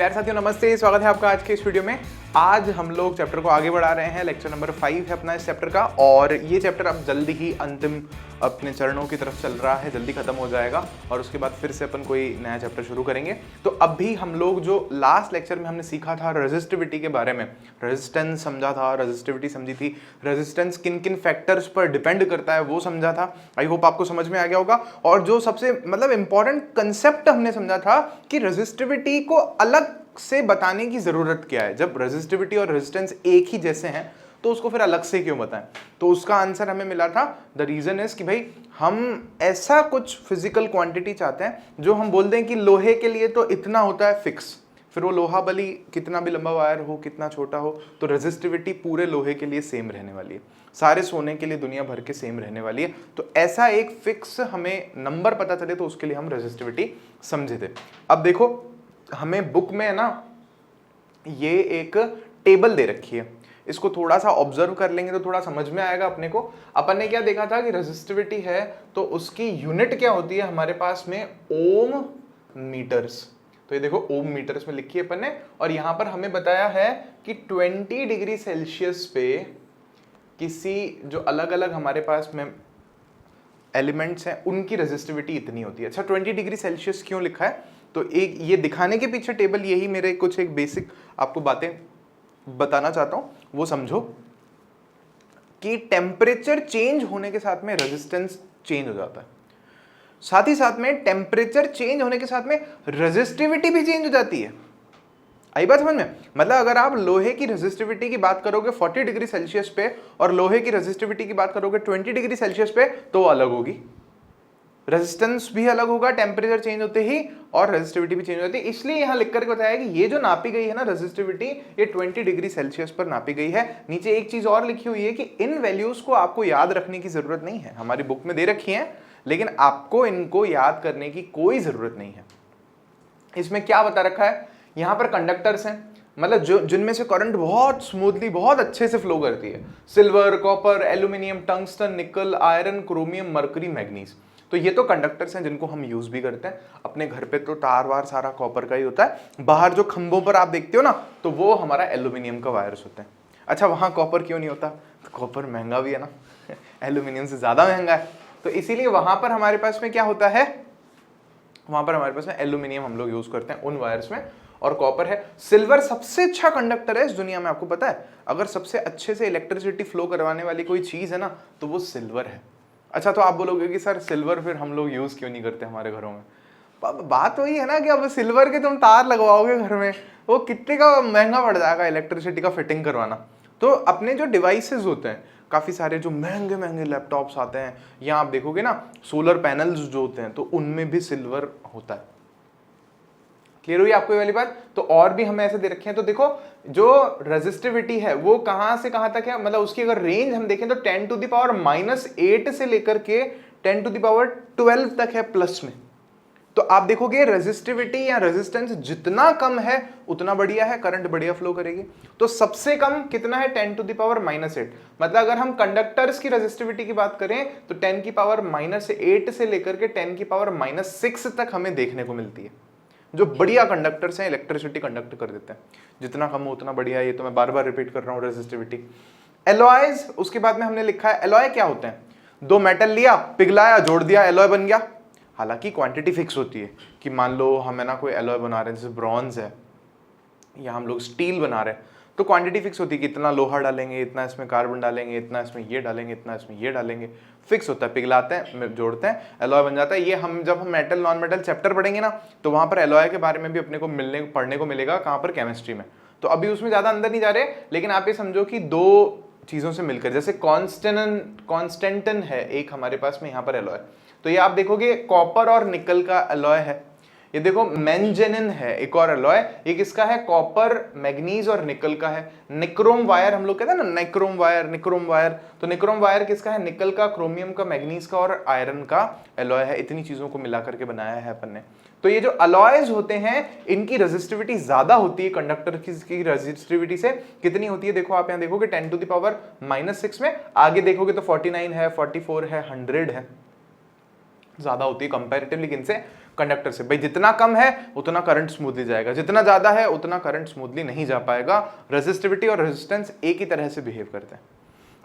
प्यारे साथियों नमस्ते, स्वागत है आपका आज के इस वीडियो में। आज हम लोग चैप्टर को आगे बढ़ा रहे हैं। लेक्चर नंबर 5 है अपना इस चैप्टर का, और ये चैप्टर अब जल्दी ही अंतिम अपने चरणों की तरफ चल रहा है, जल्दी खत्म हो जाएगा और उसके बाद फिर से अपन कोई नया चैप्टर शुरू करेंगे। तो अभी हम लोग जो लास्ट लेक्चर में हमने सीखा था रेजिस्टिविटी के बारे में, रेजिस्टेंस समझा था, रेजिस्टिविटी समझी थी, रेजिस्टेंस किन किन फैक्टर्स पर डिपेंड करता है वो समझा था। आई होप आपको समझ में आ गया होगा। और जो सबसे इंपॉर्टेंट कंसेप्ट हमने समझा था कि रेजिस्टिविटी को अलग से बताने की जरूरत क्या है। जब रेजिस्टिविटी और रेजिस्टेंस एक ही जैसे हैं तो उसको फिर अलग से क्यों बताएं। तो उसका आंसर हमें मिला था, द रीजन इज कि भाई हम ऐसा कुछ फिजिकल क्वांटिटी चाहते हैं जो हम बोल दें कि लोहे के लिए तो इतना होता है फिक्स, फिर वो लोहा भली कितना भी लंबा वायर हो, कितना छोटा हो, तो रेजिस्टिविटी पूरे लोहे के लिए सेम रहने वाली है, सारे सोने के लिए दुनिया भर के सेम रहने वाली है। तो ऐसा एक फिक्स हमें नंबर पता चले तो उसके लिए हम रेजिस्टिविटी समझे थे। अब देखो हमें बुक में है ना ये एक टेबल दे रखी है, इसको थोड़ा सा ऑब्जर्व कर लेंगे तो थोड़ा समझ में आएगा अपने को। अपन ने क्या देखा था कि रेजिस्टिविटी है तो उसकी यूनिट क्या होती है हमारे पास में, ओम मीटर्स। तो ये देखो ओम मीटर्स में लिखी है अपन ने, और यहां पर हमें बताया है कि 20 डिग्री सेल्सियस पे किसी जो अलग अलग हमारे पास में एलिमेंट्स हैं उनकी रेजिस्टिविटी इतनी होती है। अच्छा 20 डिग्री सेल्सियस क्यों लिखा है, तो एक ये दिखाने के पीछे टेबल यही मेरे कुछ एक बेसिक आपको बातें बताना चाहता हूं, वो समझो कि टेम्परेचर चेंज होने के साथ में रेजिस्टेंस चेंज हो जाता है, साथ ही साथ में टेम्परेचर चेंज होने के साथ में रेजिस्टिविटी भी चेंज हो जाती है। आई बात समझ में? मतलब अगर आप लोहे की रेजिस्टिविटी की बात करोगे 40 डिग्री सेल्सियस पे और लोहे की रेजिस्टिविटी की बात करोगे 20 डिग्री सेल्सियस पे तो अलग होगी, रेजिस्टेंस भी अलग होगा टेम्परेचर चेंज होते ही, और रेजिस्टिविटी भी चेंज हो जाती है। इसलिए यहां लिख करके बताया कि ये जो नापी गई है ना रेजिस्टिविटी, ये 20 डिग्री सेल्सियस पर नापी गई है। नीचे एक चीज और लिखी हुई है कि इन वैल्यूज को आपको याद रखने की जरूरत नहीं है, हमारी बुक में दे रखी है लेकिन आपको इनको याद करने की कोई जरूरत नहीं है। इसमें क्या बता रखा है, यहां पर कंडक्टर्स हैं, मतलब जो जिनमें से करंट बहुत स्मूथली बहुत अच्छे से फ्लो करती है, सिल्वर, कॉपर, एल्यूमिनियम, टंगस्टन, निकल, आयरन, क्रोमियम, मरकरी, मैग्नीज। तो ये तो कंडक्टर्स हैं जिनको हम यूज भी करते हैं। अपने घर पे तो तार वार सारा कॉपर का ही होता है, बाहर जो खंभों पर आप देखते हो ना तो वो हमारा एल्यूमिनियम का वायर्स होते हैं। अच्छा वहां कॉपर क्यों नहीं होता, तो कॉपर महंगा भी है ना एल्यूमिनियम से ज्यादा महंगा है, तो इसीलिए वहां पर हमारे पास में क्या होता है, वहां पर हमारे पास में एल्यूमिनियम हम लोग यूज करते हैं उन वायर्स में, और कॉपर है। सिल्वर सबसे अच्छा कंडक्टर है इस दुनिया में, आपको पता है अगर सबसे अच्छे से इलेक्ट्रिसिटी फ्लो करवाने वाली कोई चीज है ना तो वो सिल्वर है। अच्छा तो आप बोलोगे कि सर सिल्वर फिर हम लोग यूज क्यों नहीं करते हमारे घरों में। बात वही है ना कि अब सिल्वर के तुम तार लगवाओगे घर में, वो कितने का महंगा पड़ जाएगा इलेक्ट्रिसिटी का फिटिंग करवाना। तो अपने जो डिवाइसेस होते हैं, काफी सारे जो महंगे महंगे लैपटॉप्स आते हैं, या आप देखोगे ना सोलर पैनल्स जो होते हैं तो उनमें भी सिल्वर होता है। क्लियर हुई आपको ये वाली बात? तो और भी हमें ऐसे दे रखे हैं। तो देखो जो रेजिस्टिविटी है वो कहां से कहां तक है, मतलब उसकी अगर रेंज हम देखें तो 10⁻⁻8 से लेकर के 10⁻12 तक है प्लस में। तो आप देखोगे रेजिस्टिविटी या रेजिस्टेंस जितना कम है उतना बढ़िया है, करंट बढ़िया फ्लो करेगी। तो सबसे कम कितना है 10⁻⁻8, मतलब अगर हम कंडक्टर्स की रेजिस्टिविटी की बात करें तो 10⁻⁻8 से लेकर के 10⁻⁻6 तक हमें देखने को मिलती है। जो बढ़िया कंडक्टर्स हैं इलेक्ट्रिसिटी कंडक्ट कर देते हैं, जितना कम हो उतना बढ़िया। ये तो मैं बार बार रिपीट कर रहा हूँ रेजिस्टिविटी। एलॉयज, उसके बाद में हमने लिखा है एलॉय क्या होते हैं, दो मेटल लिया, पिघलाया, जोड़ दिया, एलॉय बन गया। हालांकि क्वांटिटी फिक्स होती है कि मान लो हमें ना कोई एलॉय बना रहे हैं, जैसे ब्रॉन्ज है या हम लोग स्टील बना रहे हैं, तो क्वांटिटी फिक्स होती है कि इतना लोहा डालेंगे, इतना इसमें कार्बन डालेंगे, इतना इसमें ये डालेंगे, इतना इसमें ये डालेंगे, फिक्स होता है। पिघलाते हैं, जोड़ते हैं, एलॉय बन जाता है। ये हम जब हम मेटल नॉन मेटल चैप्टर पढ़ेंगे ना तो वहां पर एलॉय के बारे में भी अपने को पढ़ने को मिलेगा। कहां पर? केमिस्ट्री में। तो अभी उसमें ज्यादा अंदर नहीं जा रहे, लेकिन आप ये समझो कि दो चीजों से मिलकर, जैसे कॉन्स्टेंटन है एक हमारे पास में यहाँ पर एलॉय, तो ये आप देखोगे कॉपर और निकल का एलॉय है। ये देखो मैंजेनिन है एक और एलॉय, ये किसका है? कॉपर, मैग्नीज और निकल का है। निक्रोम वायर हम लोग कहते हैं ना, निक्रोम वायर, तो निक्रोम वायर किसका है? निकल का, क्रोमियम का, मैग्नीज का और आयरन का एलॉय है। इतनी चीजों को मिला करके बनाया है अपन ने। तो ये जो अलॉयज होते हैं इनकी रेजिस्टिविटी ज्यादा होती है कंडक्टर की रेजिस्टिविटी से। कितनी होती है देखो, आप यहाँ देखोगे 10⁻⁻6 में, आगे देखोगे तो 49 है, 44 है, 100 है, ज्यादा होती है कंपैरेटिवली किनसे? कंडक्टर से। भाई जितना कम है उतना करंट स्मूथली जाएगा, जितना ज्यादा है उतना करंट स्मूथली नहीं जा पाएगा। रेजिस्टिविटी और रेजिस्टेंस एक ही तरह से बिहेव करते हैं।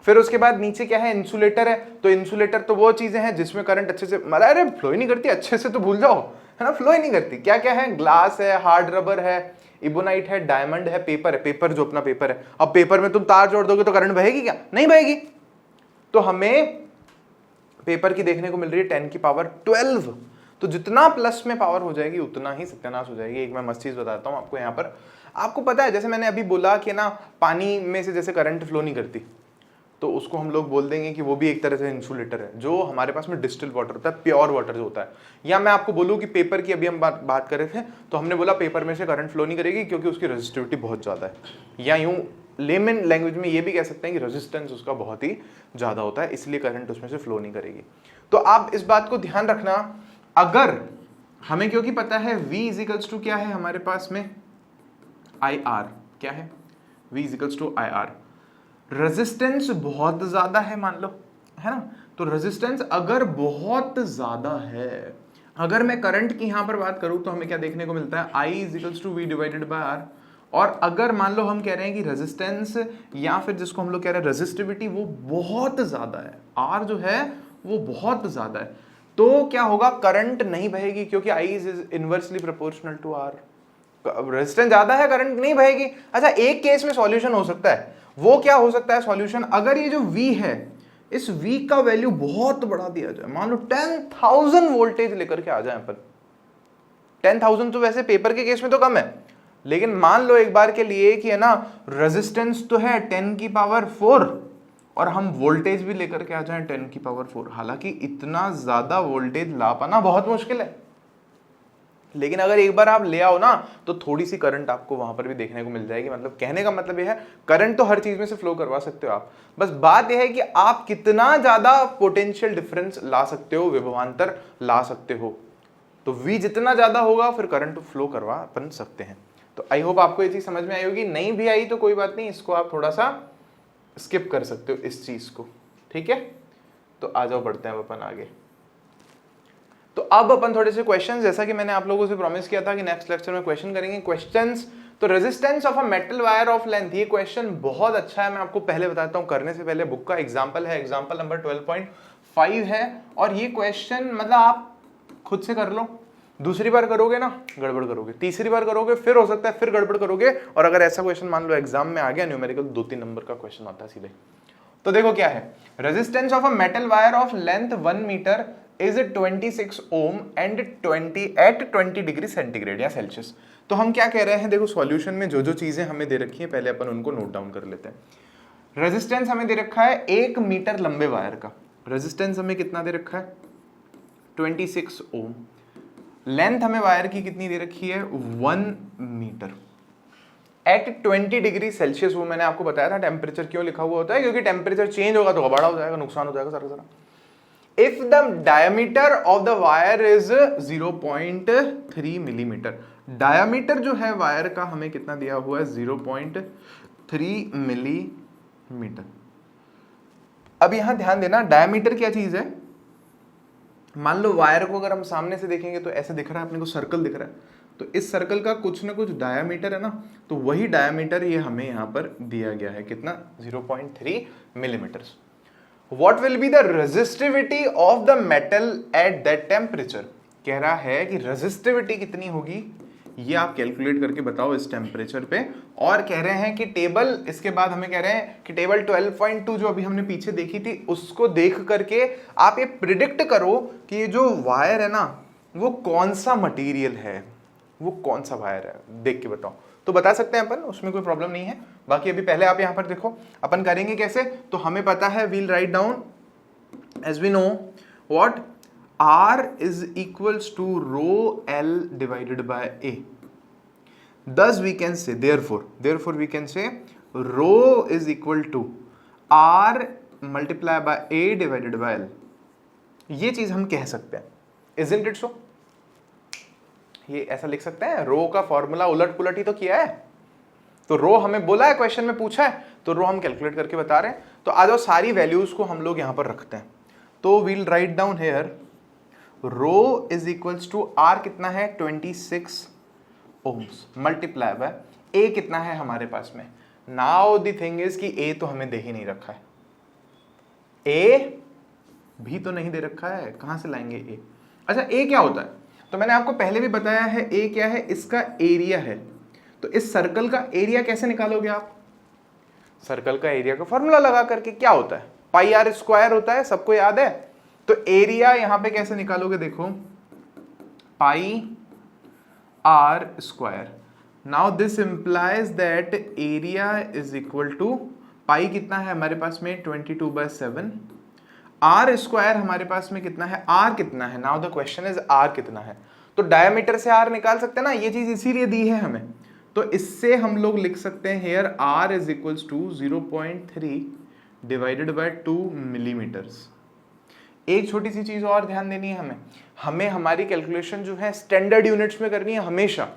फिर उसके बाद नीचे क्या है, इंसुलेटर है। तो इंसुलेटर तो वो चीजें हैं जिसमें करंट अच्छे से, मतलब अरे फ्लो ही नहीं करती, अच्छे से तो भूल जाओ, है ना, फ्लो ही नहीं करती। क्या क्या है, ग्लास है, हार्ड रबर है, इबोनाइट है, डायमंड है, पेपर है। पेपर जो अपना पेपर है, अब पेपर में तुम तार जोड़ दोगे तो करंट बहेगी क्या? नहीं बहेगी। तो हमें पेपर की देखने को मिल रही है 10 की पावर 12। तो जितना प्लस में पावर हो जाएगी उतना ही सत्यानाश हो जाएगी। एक मैं मस्त चीज बताता हूं आपको। यहाँ पर आपको पता है, जैसे मैंने अभी बोला कि ना पानी में से जैसे करंट फ्लो नहीं करती, तो उसको हम लोग बोल देंगे कि वो भी एक तरह से इंसुलेटर है। जो हमारे पास में डिस्टिल वाटर होता है, प्योर वाटर जो होता है, या मैं आपको बोलूं कि पेपर की अभी हम बात कर रहे थे, तो हमने बोला पेपर में से करंट फ्लो नहीं करेगी क्योंकि उसकी रेजिस्टिविटी बहुत ज्यादा है। या यूं लेमन लैंग्वेज में ये भी कह सकते हैं कि रेजिस्टेंस उसका बहुत ही ज्यादा होता है, इसलिए करंट उसमें से फ्लो नहीं करेगी। तो आप इस बात को ध्यान रखना। अगर हमें, क्योंकि पता है V इजिकल्स टू क्या है हमारे पास में, IR। क्या है? V equals to IR। Resistance बहुत ज्यादा है मान लो, है ना। तो रेजिस्टेंस अगर बहुत ज्यादा है, अगर मैं करंट की यहां पर बात करूं तो हमें क्या देखने को मिलता है, I equals to V divided by R। और अगर मान लो हम कह रहे हैं कि रेजिस्टेंस या फिर जिसको हम लोग कह रहे हैं रेजिस्टिविटी वो बहुत ज्यादा है, R जो है वो बहुत ज्यादा है, तो क्या होगा, करंट नहीं बहेगी क्योंकि I is inversely proportional to R। Resistance ज्यादा है, करंट नहीं बहेगी। अच्छा, एक केस में सॉल्यूशन हो सकता है, वो क्या हो सकता है सॉल्यूशन, अगर ये जो V है, इस V का वैल्यू बहुत बढ़ा दिया जाए, मान लो 10,000 वोल्टेज लेकर के आ जाए अपन। 10,000 तो वैसे पेपर के केस में तो कम है, लेकिन मान लो एक बार के लिए कि है ना, रेजिस्टेंस तो है 10 की पावर 4 और हम वोल्टेज भी लेकर के आ जाएं 10 की पावर 4। हालांकि इतना ज्यादा वोल्टेज ला पाना बहुत मुश्किल है, लेकिन अगर एक बार आप ले आओ ना तो थोड़ी सी करंट आपको वहां पर भी देखने को मिल जाएगी। मतलब कहने का मतलब यह है, करंट तो हर चीज में से फ्लो करवा सकते हो आप, बस बात यह है कि आप कितना ज्यादा पोटेंशियल डिफरेंस ला सकते हो, विभवांतर ला सकते हो। तो V जितना ज्यादा होगा फिर करंट फ्लो करवा अपन सकते हैं। तो आई होप आपको ये चीज समझ में आई होगी। नहीं भी आई तो कोई बात नहीं, इसको आप थोड़ा सा स्किप कर सकते हो इस चीज को, ठीक है। तो आ जाओ, बढ़ते हैं अपन आगे। तो अब अपन थोड़े से क्वेश्चंस, जैसा कि मैंने आप लोगों से प्रॉमिस किया था कि नेक्स्ट लेक्चर में क्वेश्चन करेंगे क्वेश्चंस। तो resistance of a metal wire of length, ये क्वेश्चन बहुत अच्छा है। मैं आपको पहले बताता हूं, करने से पहले बुक का एग्जांपल है, एग्जांपल नंबर 12.5 है। और ये क्वेश्चन मतलब आप खुद से कर लो, दूसरी बार करोगे ना गड़बड़ करोगे, तीसरी बार करोगे फिर हो सकता है फिर गड़बड़ करोगे। और अगर ऐसा क्वेश्चन मान लो एग्जाम में आ गया, न्यूमेरिकल 2-3 नंबर का क्वेश्चन आता है सीधे। तो देखो क्या है, resistance of a metal wire of length 1 metre is 26 ohm and 20 degree centigrade या सेल्सियस। तो हम क्या कह रहे हैं, देखो सॉल्यूशन में जो जो चीजें हमें दे रखी है पहले अपन उनको नोट डाउन कर लेते हैं। रेजिस्टेंस हमें दे रखा है 1 मीटर लंबे वायर का, रेजिस्टेंस हमें कितना दे रखा है 26 ओम। लेंथ हमें वायर की कितनी दे रखी है 1 मीटर एट 20 डिग्री सेल्सियस। वो मैंने आपको बताया था टेम्परेचर क्यों लिखा हुआ होता है, क्योंकि टेम्परेचर चेंज होगा तो बड़ा हो जाएगा, नुकसान हो जाएगा सारा। If the diameter of the wire is 0.3 millimetre, diameter जो है वायर का हमें कितना दिया हुआ है 0.3 मिलीमीटर। अब यहां ध्यान देना, डायमीटर क्या चीज है, मान लो वायर को अगर हम सामने से देखेंगे तो ऐसे दिख रहा है अपने को, सर्कल दिख रहा है, तो इस सर्कल का कुछ ना कुछ डायमीटर है ना, तो वही डायमीटर ये हमें यहाँ पर दिया गया है, कितना 0.3 millimetre. What will be the resistivity of the metal at that temperature? कह रहा है कि रेजिस्टिविटी कितनी होगी ये आप कैलकुलेट करके बताओ इस टेम्परेचर पे। और कह रहे हैं कि टेबल, इसके बाद हमें कह रहे हैं कि टेबल 12.2 जो अभी हमने पीछे देखी थी उसको देख करके आप ये प्रिडिक्ट करो कि ये जो वायर है ना वो कौन सा मटेरियल है, वो कौन सा वायर है, देख के बताओ। तो बता सकते हैं अपन, उसमें कोई प्रॉब्लम नहीं है। बाकी अभी पहले आप यहां पर देखो अपन करेंगे कैसे। तो हमें पता है we'll write down as we know what R is equals to rho L divided by A. Thus we can say, therefore we can say rho is equal to R multiply by A divided by L. ये चीज हम कह सकते हैं, isn't it so? ये ऐसा लिख सकते हैं, रो का फॉर्मूला उलट पुलट ही तो किया है। तो रो हमें बोला है, क्वेश्चन में पूछा है, तो रो हम कैलकुलेट करके बता रहे हैं। तो आ जाओ सारी वैल्यूज को हम लोग यहां पर रखते हैं। तो we'll write down here rho is equals to R कितना है 26 ओम्स मल्टीप्लाई बाय ए कितना है हमारे पास में। नाउ द थिंग इज कि ए तो हमें दे ही नहीं रखा है, ए भी तो नहीं दे रखा है, कहां से लाएंगे ए। अच्छा ए क्या होता है, तो मैंने आपको पहले भी बताया है ए क्या है, इसका एरिया है। तो इस सर्कल का एरिया कैसे निकालोगे आप, सर्कल का एरिया का फॉर्मूला लगा करके, क्या होता है पाई आर स्क्वायर होता है, सबको याद है। तो एरिया यहां पे कैसे निकालोगे, देखो pi R square. Now this implies that area is equal to pi कितना है हमारे पास में 22/7, आर स्क्वायर हमारे पास में कितना है, आर कितना है। Now the question is R कितना है, तो डायमीटर से आर निकाल सकते हैं ना, ये चीज इसीलिए दी है हमें। तो इससे हम लोग लिख सकते हैं here R is equals to 0.3 divided by 2 millimetres. एक छोटी सी चीज और ध्यान देनी है हमें, हमें हमारी कैलकुलेशन जो है स्टैंडर्ड यूनिट्स में करनी है हमेशा।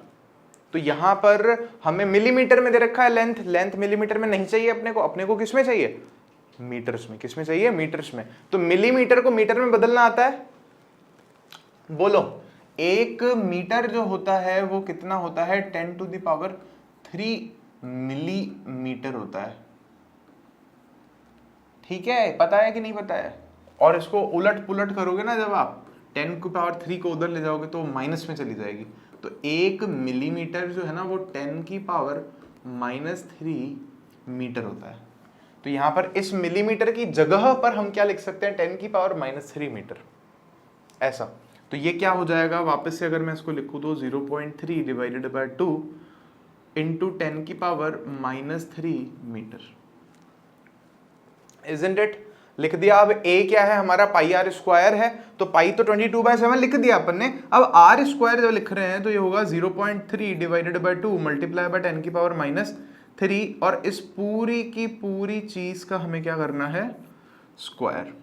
तो यहां पर हमें मिलीमीटर में दे रखा है लेंथ, लेंथ मिलीमीटर में नहीं चाहिए अपने को किस में चाहिए, मीटर्स में। किस में चाहिए, मीटर्स में। तो मिलीमीटर को मीटर में बदलना आता है, बोलो 1 मीटर जो होता है वो कितना होता है 10⁻³ मिलीमीटर होता है। ठीक है, पता है कि नहीं पता है। और इसको उलट पुलट करोगे ना, जब आप 10⁻³ को उधर ले जाओगे तो माइनस में चली जाएगी। तो 1 मिलीमीटर जो है ना वो 10⁻³ मीटर होता है। तो यहां पर इस मिलीमीटर की जगह पर हम क्या लिख सकते हैं 10⁻³ मीटर, ऐसा। तो ये क्या हो जाएगा, वापस से अगर मैं इसको लिखूं तो 0.3 divided by 2 into 10⁻³ metre. Isn't it, लिख दिया। अब a क्या है हमारा पाई आर स्क्वायर है, तो पाई तो 22/7 लिख दिया अपन ने। अब आर स्क्वायर जब लिख रहे हैं तो ये होगा 0.3 डिवाइडेड बाय 2 मल्टीप्लाई बाय 10⁻³ और इस पूरी की पूरी चीज का हमें क्या करना है, स्क्वायर।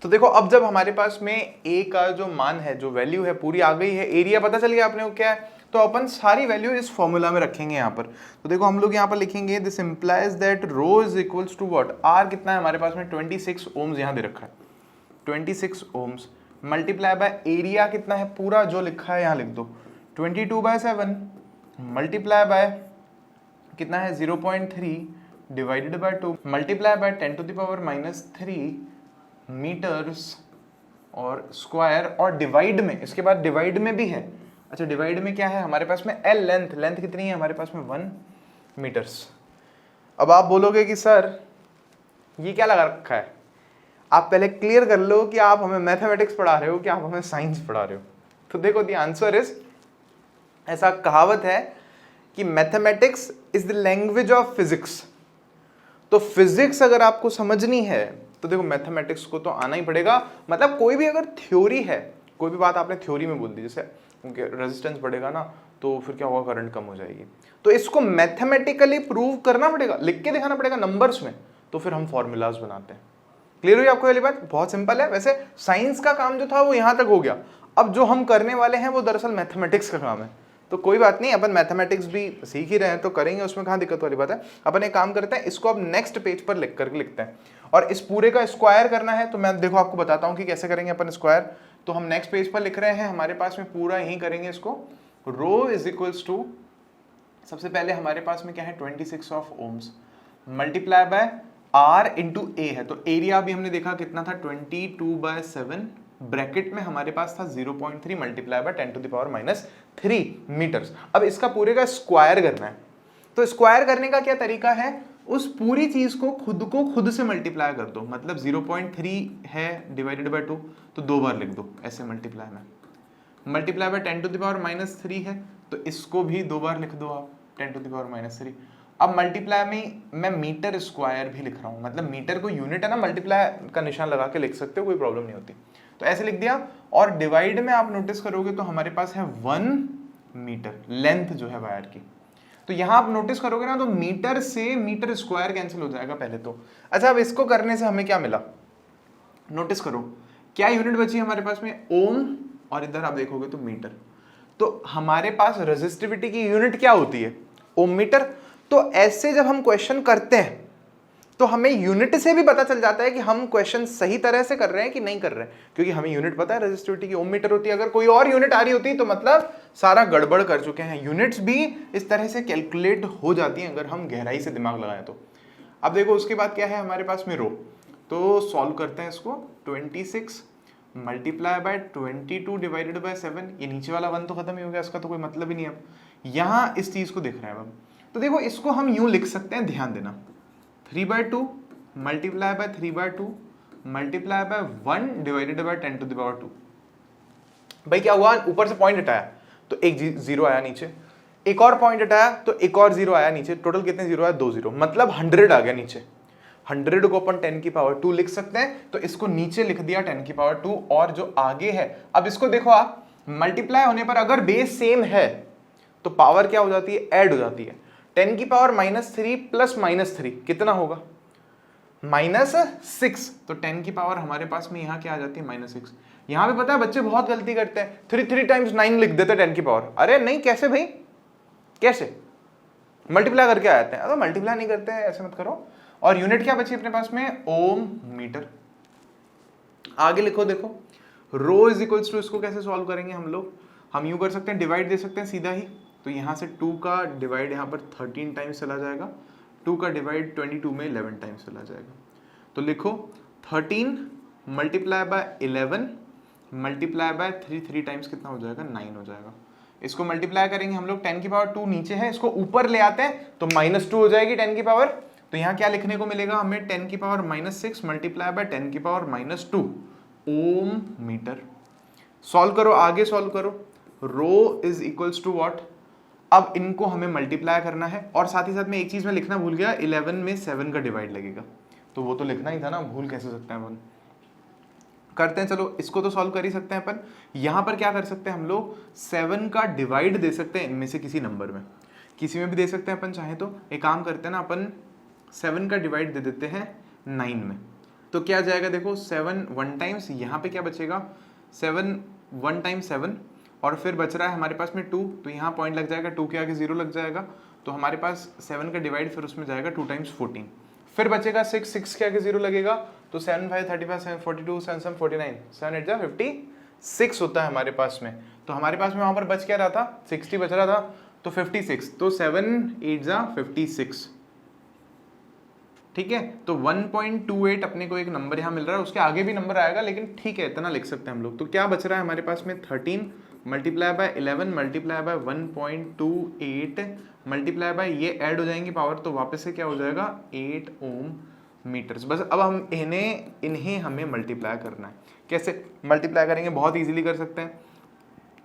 तो देखो अब जब हमारे पास में a का जो मान है, जो वैल्यू है पूरी आ गई है, एरिया पता चल गया आपने को क्या है, तो अपन सारी वैल्यू इस फॉर्मूला में रखेंगे यहाँ पर। तो देखो हम लोग यहाँ पर लिखेंगे this implies that rho is equals to what, R कितना है हमारे पास में 26 ओम्स यहाँ दे रखा है, 26 ओम्स मल्टीप्लाई बाय एरिया कितना है पूरा जो लिखा है यहाँ लिख दो 22/7 मल्टीप्लाई बाय कितना है 0.3 divided by 2 multiply by 10⁻³ metres और स्क्वायर, और डिवाइड में, इसके बाद डिवाइड में भी है। अच्छा डिवाइड में क्या है हमारे पास में एल, लेंथ, लेंथ कितनी है हमारे पास में 1 मीटर्स। अब आप बोलोगे कि सर ये क्या लगा रखा है, आप पहले क्लियर कर लो कि आप हमें मैथमेटिक्स पढ़ा रहे हो कि आप हमें साइंस पढ़ा रहे हो। तो देखो द आंसर इज, ऐसा कहावत है कि mathematics is the language of physics. तो फिजिक्स अगर आपको समझनी है तो देखो मैथमेटिक्स को तो आना ही पड़ेगा। मतलब कोई भी अगर थ्योरी है, कोई भी बात आपने थ्योरी में बोल दी, जैसे रेजिस्टेंस बढ़ेगा ना तो फिर क्या होगा, करंट कम हो जाएगी, तो इसको मैथमेटिकली प्रूव करना पड़ेगा, लिख के दिखाना पड़ेगा नंबर्स में, तो फिर हम फॉर्मूलाज बनाते हैं। क्लियर हुई आपको वाली बात, बहुत सिंपल है। वैसे साइंस का काम जो था वो यहां तक हो गया, अब जो हम करने वाले हैं वो दरअसल मैथमेटिक्स का काम है। तो कोई बात नहीं, अपन मैथमेटिक्स भी सीख ही रहे हैं तो करेंगे, उसमें कहाँ दिक्कत वाली बात है। अपन एक काम करते हैं, इसको अब नेक्स्ट पेज पर लिख करके लिखते हैं, और इस पूरे का स्क्वायर करना है। तो मैं देखो आपको बताता हूँ कि कैसे करेंगे अपन स्क्वायर। तो हम नेक्स्ट पेज पर लिख रहे हैं, हमारे पास में पूरा यही करेंगे इसको। रो इज इक्वल्स टू, सबसे पहले हमारे पास में क्या है 26 of ohms multiply by R into A है, तो एरिया भी हमने देखा कितना था 22/7, ब्रैकेट में हमारे पास था 0.3 मल्टीप्लाई बाय 10⁻³ मीटर्स। अब इसका पूरे का स्क्वायर करना है। तो स्क्वायर करने का क्या तरीका है, उस पूरी चीज को खुद से मल्टीप्लाई कर दो। मतलब 0.3 है डिवाइडेड बाय 2 तो 2 बार लिख दो ऐसे मल्टीप्लाई में। मल्टीप्लाई बाय 10⁻³ है तो इसको भी 2 बार लिख दो आप 10⁻³। अब मल्टीप्लाई में मैं मीटर स्क्वायर भी लिख रहा हूँ, मतलब मीटर को यूनिट है ना, मल्टीप्लाई का निशान लगा के लिख सकते हो, कोई प्रॉब्लम नहीं होती। तो ऐसे लिख दिया। और डिवाइड में आप नोटिस करोगे तो हमारे पास है 1 मीटर लेंथ जो है वायर की। तो यहां आप नोटिस करोगे ना तो मीटर से मीटर स्क्वायर कैंसिल हो जाएगा पहले तो। अच्छा अब इसको करने से हमें क्या मिला, नोटिस करो क्या यूनिट बची हमारे पास में, ओम, और इधर आप देखोगे तो मीटर। तो हमारे पास रेजिस्टिविटी की यूनिट क्या होती है, ओम मीटर। तो ऐसे जब हम क्वेश्चन करते हैं तो हमें यूनिट से भी पता चल जाता है कि हम क्वेश्चन सही तरह से कर रहे हैं कि नहीं कर रहे हैं, क्योंकि हमें यूनिट पता है रेजिस्टिविटी की, ओम मीटर होती है। अगर कोई और यूनिट आ रही होती तो मतलब सारा गड़बड़ कर चुके हैं। यूनिट्स भी इस तरह से कैलकुलेट हो जाती हैं अगर हम गहराई से दिमाग लगाएं तो। अब देखो उसके बाद क्या है हमारे पास में रो, तो सॉल्व करते हैं इसको। 26 मल्टीप्लाई बाय 22 डिवाइडेड बाय 7, ये नीचे वाला 1 तो खत्म ही हो गया, इसका तो कोई मतलब ही नहीं। अब यहाँ इस चीज को देख रहे हैं अब, तो देखो इसको हम यूं लिख सकते हैं, ध्यान देना, 3/2 multiply by 3/2 multiply by 1 divided by 10 to the power 2। भाई क्या हुआ, ऊपर से पॉइंट हटाया तो एक जीरो आया नीचे, एक और पॉइंट हटाया तो एक और जीरो आया नीचे, टोटल कितने जीरो आया, 2 जीरो, मतलब 100 आ गया नीचे। 100 को अपन 10 की पावर 2 लिख सकते हैं, तो इसको नीचे लिख दिया 10 की पावर 2, और जो आगे है अब इसको देखो आप, मल्टीप्लाई होने पर अगर बेस सेम है तो पावर क्या हो जाती है, ऐड हो जाती है। 10 की पावर -3 प्लस -3 कितना होगा, -6, तो 10 की पावर हमारे पास में यहाँ क्या आ जाती है, -6। यहाँ पे पता है बच्चे बहुत गलती करते हैं, 3 टाइम्स 9 लिख देते हैं 10 की पावर। अरे नहीं, कैसे भाई, कैसे मल्टीप्लाई करके आ जाते हैं, अगर मल्टीप्लाई नहीं करते हैं ऐसे मत करो। और यूनिट क्या बची अपने पास में, ओम मीटर। आगे लिखो, देखो रो इज इक्वल्स टू, इसको कैसे सॉल्व करेंगे हम लोग, हम यूं कर सकते हैं, डिवाइड दे सकते हैं सीधा ही, तो यहाँ से 2 का डिवाइड यहाँ पर 13 टाइम्स चला जाएगा, 2 का डिवाइड 22 में 11 टाइम्स चला जाएगा। तो लिखो 13 multiply by 11 multiply by 3 times कितना हो जाएगा, 9 हो जाएगा। इसको मल्टीप्लाई करेंगे हम लोग, 10 की पावर 2 नीचे है, इसको ऊपर ले आते हैं तो -2 हो जाएगी 10 की पावर। तो यहाँ क्या लिखने को मिलेगा हमें, 10 की पावर -6 मल्टीप्लाई बाय 10 की पावर -2 ओम मीटर। सॉल्व करो, आगे सॉल्व करो, रो इज इक्वल्स टू व्हाट, अब इनको हमें मल्टीप्लाई करना है, और साथ ही साथ में एक चीज मैं लिखना भूल गया, 11 में 7 का डिवाइड लगेगा, तो वो तो लिखना ही था ना, भूल कैसे सकते हैं अपन। करते हैं, चलो इसको तो सॉल्व कर ही सकते हैं अपन। यहाँ पर क्या कर सकते हैं हम लोग, 7 का डिवाइड दे सकते हैं इनमें से किसी नंबर में, किसी में भी दे सकते हैं अपन चाहे तो। एक काम करते हैं ना, अपन 7 का डिवाइड दे देते हैं 9 में, तो क्या जाएगा, देखो 7 1 टाइम्स, यहाँ पे क्या बचेगा, 7 1 टाइम्स 7, और फिर बच रहा है हमारे पास में 2, तो यहाँ पॉइंट लग जाएगा, 2 के आगे 0 लग जाएगा, तो हमारे पास 7 का डिवाइड फिर उसमें जाएगा 2 टाइम्स 14, फिर बचेगा 6 के आगे 0 लगेगा, तो 7 5 35 7 42 7 7 49 7 8 जा 56 होता है हमारे पास में। तो हमारे पास में वहाँ पर बच क्या रहा था, 60 बच रहा था, तो 56, तो 7 8 जा 56, ठीक है। तो 1.28 अपने को एक नंबर यहाँ मिल रहा है, उसके आगे भी नंबर आएगा, लेकिन ठीक है इतना लिख सकते हैं हम लोग। तो क्या बच रहा है हमारे पास में, 13 multiply by 11 multiply by 1.28 multiply by, ये ऐड हो जाएंगी पावर, तो वापस से क्या हो जाएगा, 8 ओम मीटर्स। बस अब हम इन्हें हमें मल्टीप्लाई करना है। कैसे मल्टीप्लाई करेंगे, बहुत इजीली कर सकते हैं।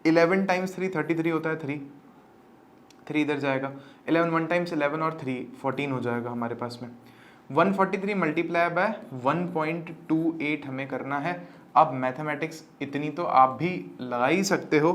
11 टाइम्स 3 33 होता है, 3 इधर जाएगा, 11 1 टाइम्स 11 और 3 14 हो जाएगा हमारे पास में। 143 मल्टीप्लाई बाय 1.28 हमें करना है। अब मैथमेटिक्स इतनी तो आप भी लगा ही सकते हो,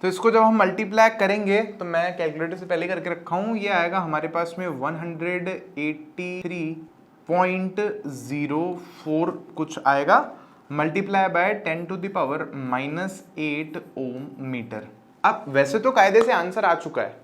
तो इसको जब हम मल्टीप्लाई करेंगे, तो मैं कैलकुलेटर से पहले करके रखा हूँ, ये आएगा हमारे पास में 183.04 कुछ आएगा, multiply by 10 to the power -8 ohm metre. अब वैसे तो कायदे से आंसर आ चुका है,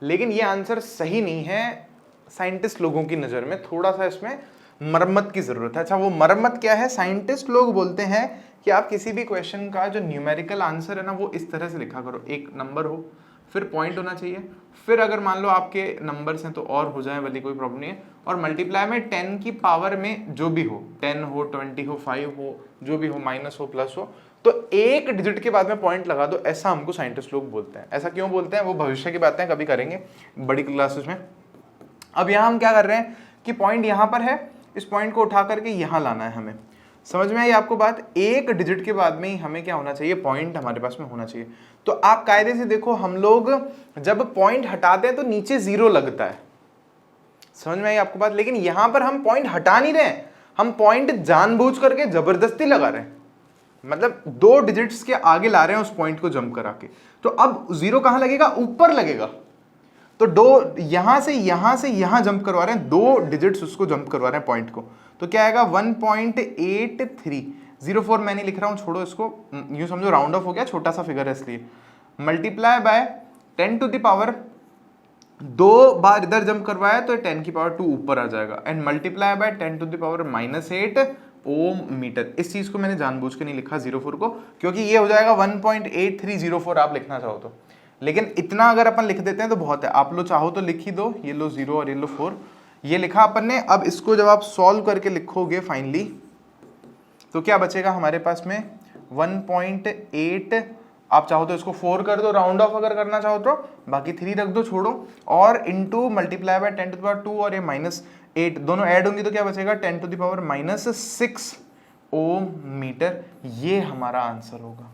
लेकिन ये आंसर सही नहीं है साइंटिस्ट लोगों की नज़र में, थोड़ा सा इसमें मरम्मत की ज़रूरत है। अच्छा, वो मरम्मत क्या है, साइंटिस्ट लोग बोलते हैं कि आप किसी भी क्वेश्चन का जो न्यूमेरिकल आंसर है ना, वो इस तरह से लिखा करो, एक नंबर हो, फिर पॉइंट होना चाहिए, फिर अगर मान लो आपके नंबर्स हैं तो और हो जाए वाली कोई प्रॉब्लम नहीं है, और मल्टीप्लाई में 10 की पावर में जो भी हो, 10 हो 20 हो 5 हो, जो भी हो, माइनस हो प्लस हो, तो एक डिजिट के बाद में पॉइंट लगा दो, ऐसा हमको साइंटिस्ट लोग बोलते हैं। ऐसा क्यों बोलते हैं, वो भविष्य की बातें कभी करेंगे बड़ी क्लासेस में। अब यहाँ हम क्या कर रहे हैं कि पॉइंट यहाँ पर है, इस पॉइंट को उठा करके यहाँ लाना है हमें। समझ में आई आपको बात, एक डिजिट के बाद में ही हमें क्या होना चाहिए, पॉइंट हमारे पास में होना चाहिए। तो आप कायदे से देखो, हम लोग जब पॉइंट हटाते हैं तो नीचे 0 लगता है, समझ में आई आपको बात। लेकिन यहां पर हम पॉइंट हटा नहीं रहे हैं, हम पॉइंट जानबूझ करके जबरदस्ती लगा रहे हैं, मतलब 2 डिजिट्स के आगे ला रहे हैं उस पॉइंट को जंप करा के। तो अब 0 कहां लगेगा, ऊपर लगेगा, तो यहां से यहां जंप करवा रहे हैं, 2 डिजिट्स उसको जंप करवा रहे हैं पॉइंट को। तो क्या आएगा 1.8304 मैं नहीं लिख रहा हूं, छोड़ो इसको, यूं समझो राउंड ऑफ हो गया, छोटा सा फिगर है इसलिए। Multiply by 10 to the power 2 बार इधर जंप करवाया तो 10 की पावर 2 ऊपर आ जाएगा and multiply by 10 to the power -8 ohm metre. इस चीज को मैंने जानबूझ के नहीं लिखा 04 को, क्योंकि ये हो जाएगा 1.8304 आप लिखना चाहो तो, लेकिन इतना अगर अपन लिख देते हैं तो बहुत है। आप लोग चाहो तो लिख ही दो, ये लो 0 और ये लो 4, ये लिखा अपन ने। अब इसको जब आप सॉल्व करके लिखोगे फाइनली तो क्या बचेगा हमारे पास में 1.8, आप चाहो तो इसको 4 कर दो राउंड ऑफ अगर करना चाहो तो, बाकी 3 रख दो छोड़ो, और into multiply by 10 to the power 2 और ये -8 दोनों ऐड होंगी तो क्या बचेगा 10 to the power -6 ohm metre. ये हमारा आंसर होगा।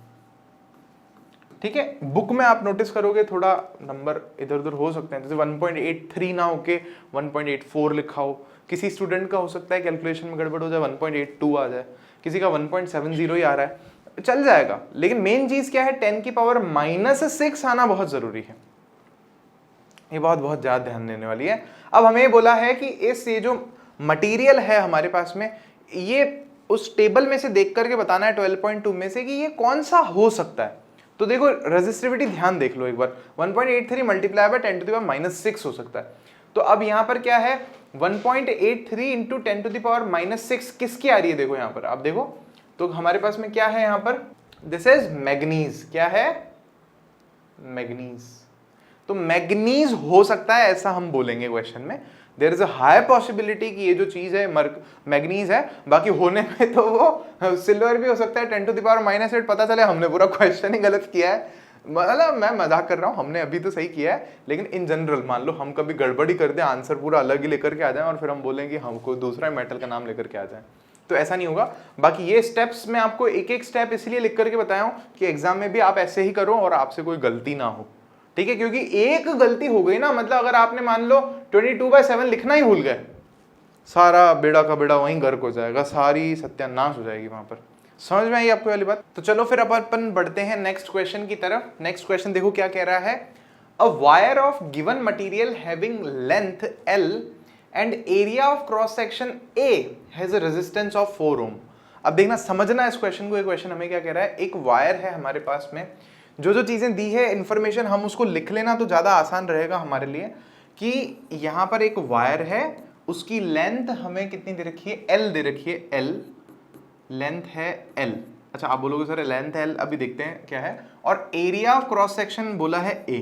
ठीक है, बुक में आप नोटिस करोगे थोड़ा नंबर इधर उधर हो सकते हैं, जैसे 1.83 ना होके 1.84 लिखा हो, किसी स्टूडेंट का हो सकता है कैलकुलेशन में गड़बड़ हो जाए 1.82 आ जाए, किसी का 1.70 ही आ रहा है, चल जाएगा। लेकिन मेन चीज क्या है, 10 की पावर -6 आना बहुत जरूरी है, ये बहुत बहुत ज्यादा ध्यान देने वाली है। अब हमें बोला है कि इस ये जो मटेरियल है हमारे पास में, ये उस टेबल में से देख करके बताना है 12.2 में से कि ये कौन सा हो सकता है। तो देखो रेजिस्टिविटी ध्यान देख लो एक बार, 1.83 multiply by 10 to the power -6 हो सकता है। तो अब यहाँ पर क्या है 1.83 इंटू 10 टू द पावर -6 किसकी आ रही है, देखो यहाँ पर आप देखो तो हमारे पास में क्या है यहाँ पर, दिस इज मैग्नीज। क्या है, मैग्नीज। तो मैग्नीज हो सकता है ऐसा हम बोलेंगे क्वेश्चन में, there is a high possibility कि ये जो चीज है मैग्नीज है। बाकी होने में तो वो सिल्वर भी हो सकता है 10 टू द पावर -8, पता चले हमने पूरा क्वेश्चन ही गलत किया है, मतलब मैं मजाक कर रहा हूँ, हमने अभी तो सही किया है, लेकिन इन जनरल मान लो हम कभी गड़बड़ी कर दें, आंसर पूरा अलग ही लेकर के आ जाए और फिर हम बोलेंगे हमको दूसरा मेटल का नाम लेकर के आ जाए, तो ऐसा नहीं होगा। बाकी ये स्टेप्स मैं आपको एक एक स्टेप इसलिए लिख करके बताया हूँ कि एग्जाम में भी आप ऐसे ही करो और आपसे कोई गलती ना हो। ठीक है, क्योंकि एक गलती हो गई ना, मतलब अगर आपने मान लो 22/7 लिखना ही भूल गए, सारा बेड़ा का बेड़ा वहीं गर्क हो जाएगा, सारी सत्यानाश हो जाएगी वहां पर। समझ में आई आपको वाली बात। तो चलो फिर अब अपन बढ़ते हैं नेक्स्ट क्वेश्चन की तरफ। नेक्स्ट क्वेश्चन देखो क्या कह रहा है, a wire of given material having length L and area of cross section A has a resistance of 4 ओम। अब देखना समझना इस क्वेश्चन को, ये क्वेश्चन हमें क्या कह रहा है, एक वायर है हमारे पास में, जो चीजें दी है इंफॉर्मेशन हम उसको लिख लेना तो ज्यादा आसान रहेगा हमारे लिए, कि यहां पर एक वायर है, उसकी लेंथ हमें कितनी दे रखी है, L दे रखी है, L लेंथ है L। अच्छा आप बोलोगे सर लेंथ L, अभी देखते हैं क्या है, और एरिया ऑफ क्रॉस सेक्शन बोला है A,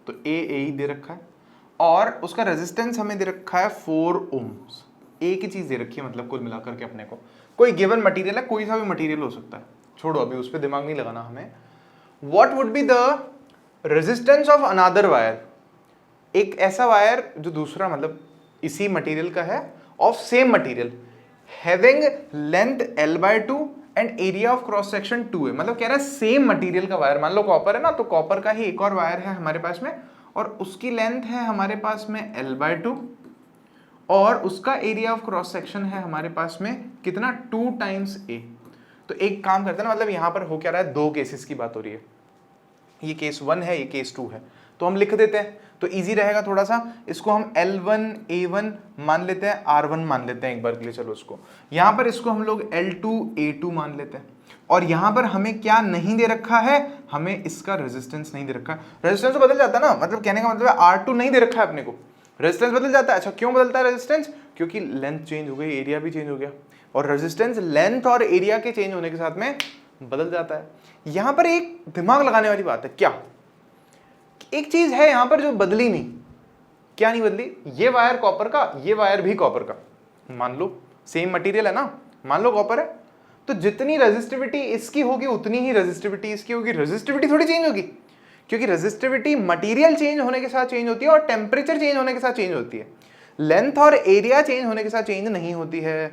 तो A ही दे रखा है, और उसका रेजिस्टेंस हमें दे रखा है 4 ओम्स। एक ही चीज दे रखी है, मतलब कुल मिलाकर के अपने को कोई गिवन मटेरियल है, कोई सा भी मटेरियल हो सकता है, छोड़ो अभी उस पर दिमाग नहीं लगाना हमें। What would be the resistance of another wire, एक ऐसा वायर जो दूसरा मतलब इसी मटेरियल का है, of same material, having length L/2 and area of cross section 2 है। मतलब कह रहा है सेम मटेरियल का वायर, मान लो कॉपर है ना, तो कॉपर का ही एक और वायर है हमारे पास में, और उसकी लेंथ है हमारे पास में L/2 और उसका एरिया ऑफ क्रॉस सेक्शन है हमारे पास में कितना, 2 टाइम्स A। तो एक काम करते हैं ना, मतलब यहां पर हो क्या रहा है, दो केसेस की बात हो रही है, ये केस 1 है, ये केस 2 है, तो हम लिख देते हैं तो इजी रहेगा थोड़ा सा। इसको हम L1 A1 मान लेते हैं, R1 मान लेते हैं एक बार के लिए, चलो उसको यहां पर इसको हम लोग L2 A2 मान लेते हैं। और यहां पर हमें क्या नहीं दे रखा है, हमें इसका रेजिस्टेंस नहीं दे रखा है। रेजिस्टेंस तो बदल जाता है ना, मतलब कहने का मतलब है R2 नहीं दे रखा है अपने को, रेजिस्टेंस बदल जाता है। अच्छा क्यों बदलता है रेजिस्टेंस, क्योंकि लेंथ चेंज हो गई, एरिया भी चेंज हो गया, और रेजिस्टेंस लेंथ और एरिया के चेंज होने के साथ में बदल जाता है। यहां पर एक दिमाग लगाने वाली बात है, क्या एक चीज है यहां पर जो बदली नहीं, क्या नहीं बदली, ये वायर कॉपर का, ये वायर भी कॉपर का, मान लो सेम मटेरियल है ना, मान लो कॉपर है, तो जितनी रेजिस्टिविटी इसकी होगी उतनी ही रेजिस्टिविटी इसकी होगी। रेजिस्टिविटी थोड़ी चेंज होगी, क्योंकि रेजिस्टिविटी मटेरियल चेंज होने के साथ चेंज होती है और टेम्परेचर चेंज होने के साथ चेंज होती है, लेंथ और एरिया चेंज होने के साथ चेंज नहीं होती है।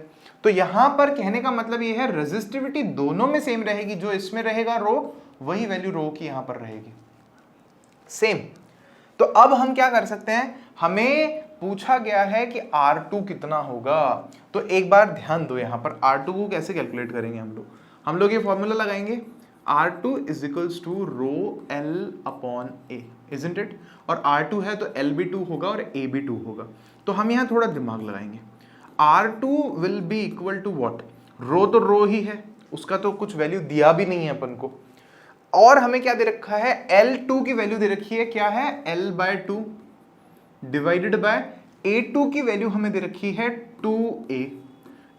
तो यहां पर कहने का मतलब ये है रेजिस्टिविटी दोनों में सेम रहेगी, जो इसमें रहेगा रो वही वैल्यू रो की यहां पर रहेगी सेम। तो अब हम क्या कर सकते हैं, हमें पूछा गया है कि R2 कितना होगा, तो एक बार ध्यान दो यहां पर R2 को कैसे कैलकुलेट करेंगे हम लोग ये फॉर्मूला लगाएंगे, R2 is equals to rho L upon A, isn't it, और R2 है तो L भी 2 होगा और A भी 2 होगा। तो हम यहां थोड़ा दिमाग लगाएंगे, R2 will be equal to what, rho तो रो ही है, उसका तो कुछ वैल्यू दिया भी नहीं है अपन को, और हमें क्या दे रखा है, L2 की वैल्यू दे रखी है, क्या है L/2, डिवाइडेड बाय A2 की वैल्यू हमें दे रखी है 2A।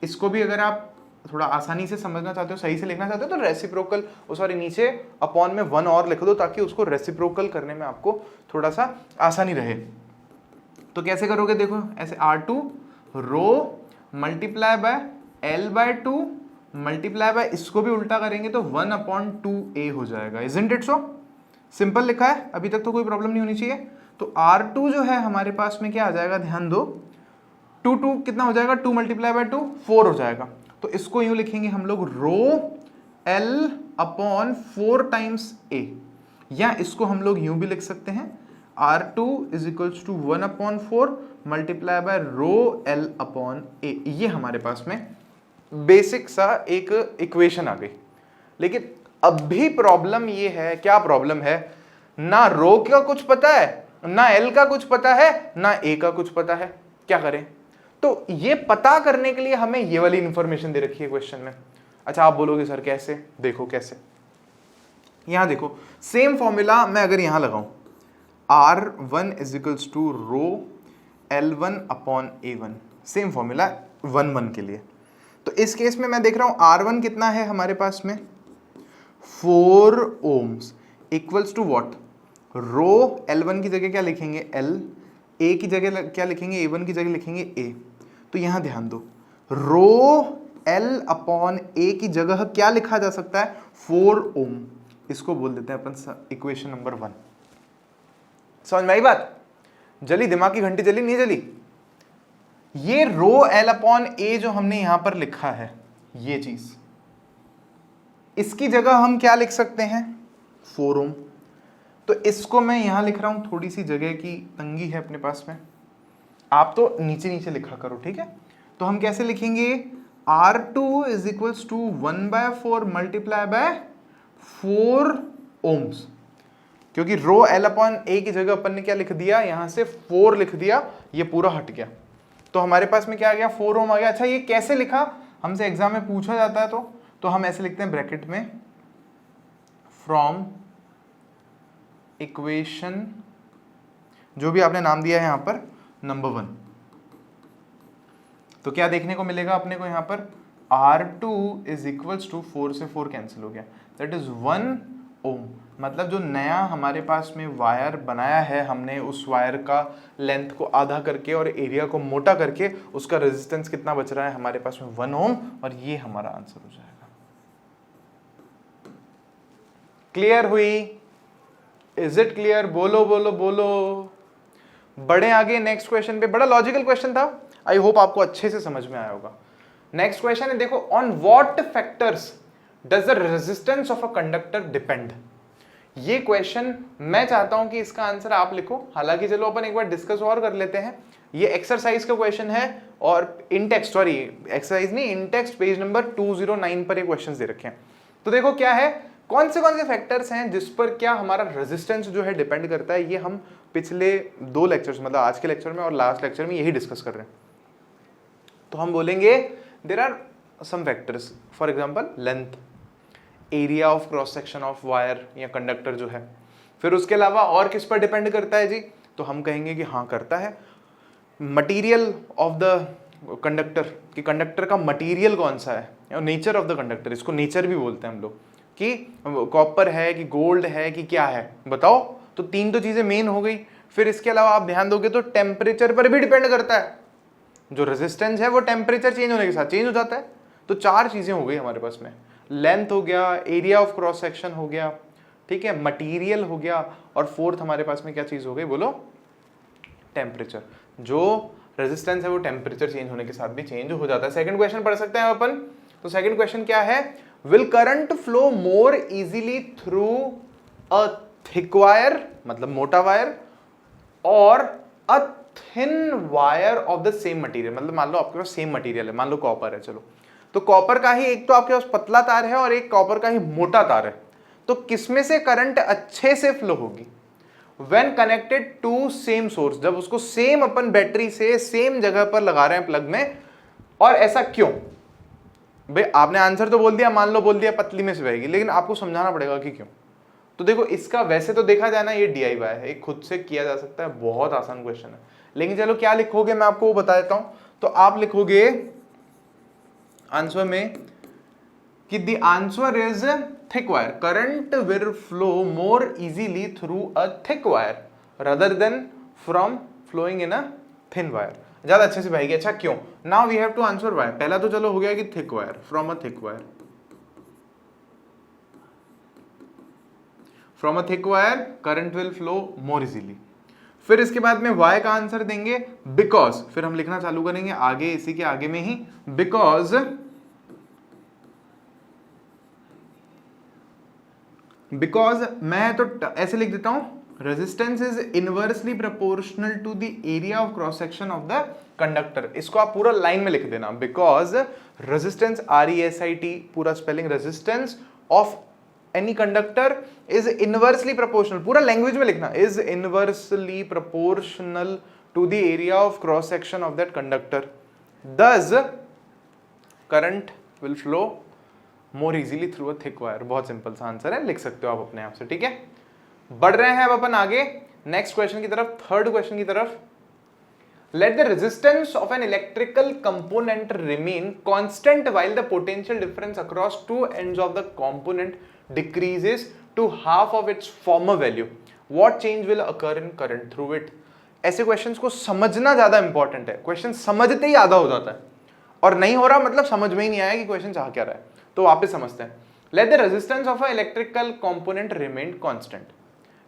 इसको भी अगर आप थोड़ा आसानी से समझना चाहते हो, सही से लिखना चाहते हो, तो रेसिप्रोकल सॉरी नीचे अपॉन में 1 और लिख दो ताकि उसको रेसिप्रोकल करने में आपको थोड़ा सा आसानी रहे। तो कैसे करोगे, देखो ऐसे R2 rho multiply by L/2 multiply by, इसको भी उल्टा करेंगे तो 1/2A हो जाएगा। इजंट इट सो सिंपल लिखा है, अभी तक तो कोई प्रॉब्लम नहीं होनी चाहिए। तो R2 जो है हमारे पास में क्या आ जाएगा, ध्यान दो, 2 कितना हो जाएगा, 2 मल्टीप्लाई बाय 2 4 हो जाएगा। तो इसको यूं लिखेंगे हम लोग रो L/4 टाइम्स A, या इसको हम लोग यूं भी लिख सकते हैं R2 is equals to 1/4 multiply by rho L/A। ये हमारे पास में बेसिक सा एक इक्वेशन आ गई। लेकिन अब भी प्रॉब्लम ये है, क्या प्रॉब्लम है, ना रो का कुछ पता है, ना एल का कुछ पता है, ना ए का कुछ पता है। क्या करें? तो ये पता करने के लिए हमें ये वाली इंफॉर्मेशन दे रखी है क्वेश्चन में। अच्छा आप बोलोगे सर कैसे, देखो कैसे, यहां देखो सेम फॉर्मूला मैं अगर यहां लगाऊं R1 is equals to rho L1/A1, same formula 1 के लिए। तो इस केस में मैं देख रहा हूं R1 कितना है हमारे पास में 4 ohms equals to what, rho L1 की जगह क्या लिखेंगे L, A की जगह क्या लिखेंगे, A1 की जगह लिखेंगे A। तो यहां ध्यान दो, रो L/A की जगह क्या लिखा जा सकता है 4 ohm, इसको बोल देते हैं अपन इक्वेशन नंबर 1। समझ में आई बात, जली दिमाग की घंटी, जली नहीं जली? ये रो L/A जो हमने यहां पर लिखा है, ये चीज, इसकी जगह हम क्या लिख सकते हैं 4 ohm। तो इसको मैं यहां लिख रहा हूं, थोड़ी सी जगह की तंगी है अपने पास में, आप तो नीचे नीचे लिखा करो, ठीक है। तो हम कैसे लिखेंगे, R2 is equals to 1/4 multiply by 4 ohms, क्योंकि रो L/A की जगह अपन ने क्या लिख दिया, यहां से 4 लिख दिया, ये पूरा हट गया, तो हमारे पास में क्या आ गया 4 ohm आ गया। अच्छा ये कैसे लिखा, हमसे एग्जाम में पूछा जाता है, तो हम ऐसे लिखते हैं ब्रैकेट में फ्रॉम इक्वेशन, जो भी आपने नाम दिया है यहां पर नंबर 1। तो क्या देखने को मिलेगा अपने को यहां पर, R2 इज इक्वल्स टू 4 से 4 कैंसिल हो गया, दैट इज 1 ohm। मतलब जो नया हमारे पास में वायर बनाया है हमने, उस वायर का लेंथ को आधा करके और एरिया को मोटा करके, उसका रेजिस्टेंस कितना बच रहा है हमारे पास में 1 ohm, और ये हमारा आंसर हो जाएगा। क्लियर हुई? Is it clear? बोलो बोलो बोलो। बढ़े आगे नेक्स्ट क्वेश्चन पे, बड़ा लॉजिकल क्वेश्चन था, आई होप आपको अच्छे से समझ में आया होगा। नेक्स्ट क्वेश्चन है, देखो, on what factors does the resistance of a conductor depend. ये क्वेश्चन मैं चाहता हूं कि इसका आंसर आप लिखो, हालांकि चलो अपन एक बार डिस्कस और कर लेते हैं। ये एक्सरसाइज का क्वेश्चन है, और इन टेक्स्ट, सॉरी एक्सरसाइज नहीं, इन टेक्स्ट पेज नंबर 209 पर ये क्वेश्चन दे रखे हैं। तो देखो क्या है, कौन से फैक्टर्स हैं जिस पर क्या हमारा रेजिस्टेंस जो है डिपेंड करता है। ये हम पिछले 2 लेक्चर्स, मतलब आज के लेक्चर में और लास्ट लेक्चर में यही डिस्कस कर रहे हैं। तो हम बोलेंगे there are some factors, for example length, area of cross section of wire या कंडक्टर जो है। फिर उसके अलावा और किस पर डिपेंड करता है जी, तो हम कहेंगे कि हाँ करता है मटेरियल ऑफ द कंडक्टर, कि कंडक्टर का मटेरियल कौन सा है, नेचर ऑफ द कंडक्टर, इसको नेचर भी बोलते हैं हम लोग, कि कॉपर है कि गोल्ड है कि क्या है, बताओ। तो 3 तो चीजें मेन हो गई। फिर इसके अलावा आप ध्यान दोगे तो टेम्परेचर पर भी डिपेंड करता है, जो रेजिस्टेंस है वो टेम्परेचर चेंज होने के साथ चेंज हो जाता है। तो 4 चीजें हो गई हमारे पास में, लेंथ हो गया, एरिया ऑफ क्रॉस सेक्शन हो गया, ठीक है, मटेरियल हो गया, और 4th हमारे पास में क्या चीज हो गई, बोलो, टेम्परेचर। जो रेजिस्टेंस है वो टेम्परेचर चेंज होने के साथ भी चेंज हो जाता है। सेकंड क्वेश्चन पढ़ सकते हैं अपन। तो सेकंड क्वेश्चन क्या है, will current flow more easily through a thick wire, मतलब मोटा वायर, और a thin wire of the same material. मतलब मान लो आपके पास सेम मटेरियल है, मान लो कॉपर है, चलो, तो कॉपर का ही एक तो आपके पास पतला तार है और एक कॉपर का ही मोटा तार है, तो किसमें से करंट अच्छे से फ्लो होगी, when connected to same source, जब उसको सेम अपन बैटरी से सेम जगह पर लगा रहे हैं प्लग में। और ऐसा क्यों भाई, आपने आंसर तो बोल दिया, मान लो बोल दिया पतली में से बहेगी, लेकिन आपको समझाना पड़ेगा कि क्यों। तो देखो इसका वैसे तो देखा जाए ना ये DIY है, एक खुद से किया जा सकता है, बहुत आसान क्वेश्चन है। लेकिन चलो क्या लिखोगे मैं आपको वो बता देता हूं। तो आप लिखोगे आंसर में कि the answer is thick wire, current will flow more easily through a thick wire rather than from flowing in a thin wire। ज्यादा अच्छे से भाई, अच्छा क्यों? Now we have to answer why. पहला तो चलो हो गया कि thick wire, from a thick wire, from a thick wire current will flow more easily. फिर इसके बाद में वाई का आंसर देंगे बिकॉज, फिर हम लिखना चालू करेंगे आगे इसी के आगे में ही, बिकॉज मैं तो ऐसे लिख देता हूं, resistance is inversely proportional to the area of cross section of the conductor. इसको आप पूरा लाइन में लिख देना, बिकॉज रेजिस्टेंस RESIT पूरा spelling, resistance of any conductor is inversely proportional, पूरा लैंग्वेज में लिखना, is inversely proportional to the area of cross section of that conductor, thus current will flow more easily through a thick wire. बहुत simple सा answer है, लिख सकते हो आप अपने आप से, ठीक है। बढ़ रहे हैं अब अपन आगे नेक्स्ट क्वेश्चन की तरफ, थर्ड क्वेश्चन की तरफ। Let the resistance of an electrical component remain constant while the potential difference across two ends of the component decreases to half of its former value, what change will occur in current through it. ऐसे questions को समझना ज्यादा important है, question समझते ही आधा हो जाता है, और नहीं हो रहा मतलब समझ में ही नहीं आया कि क्वेश्चन चाह क्या रहा है। तो वापस समझते हैं। Late the resistance of a electrical component remain constant,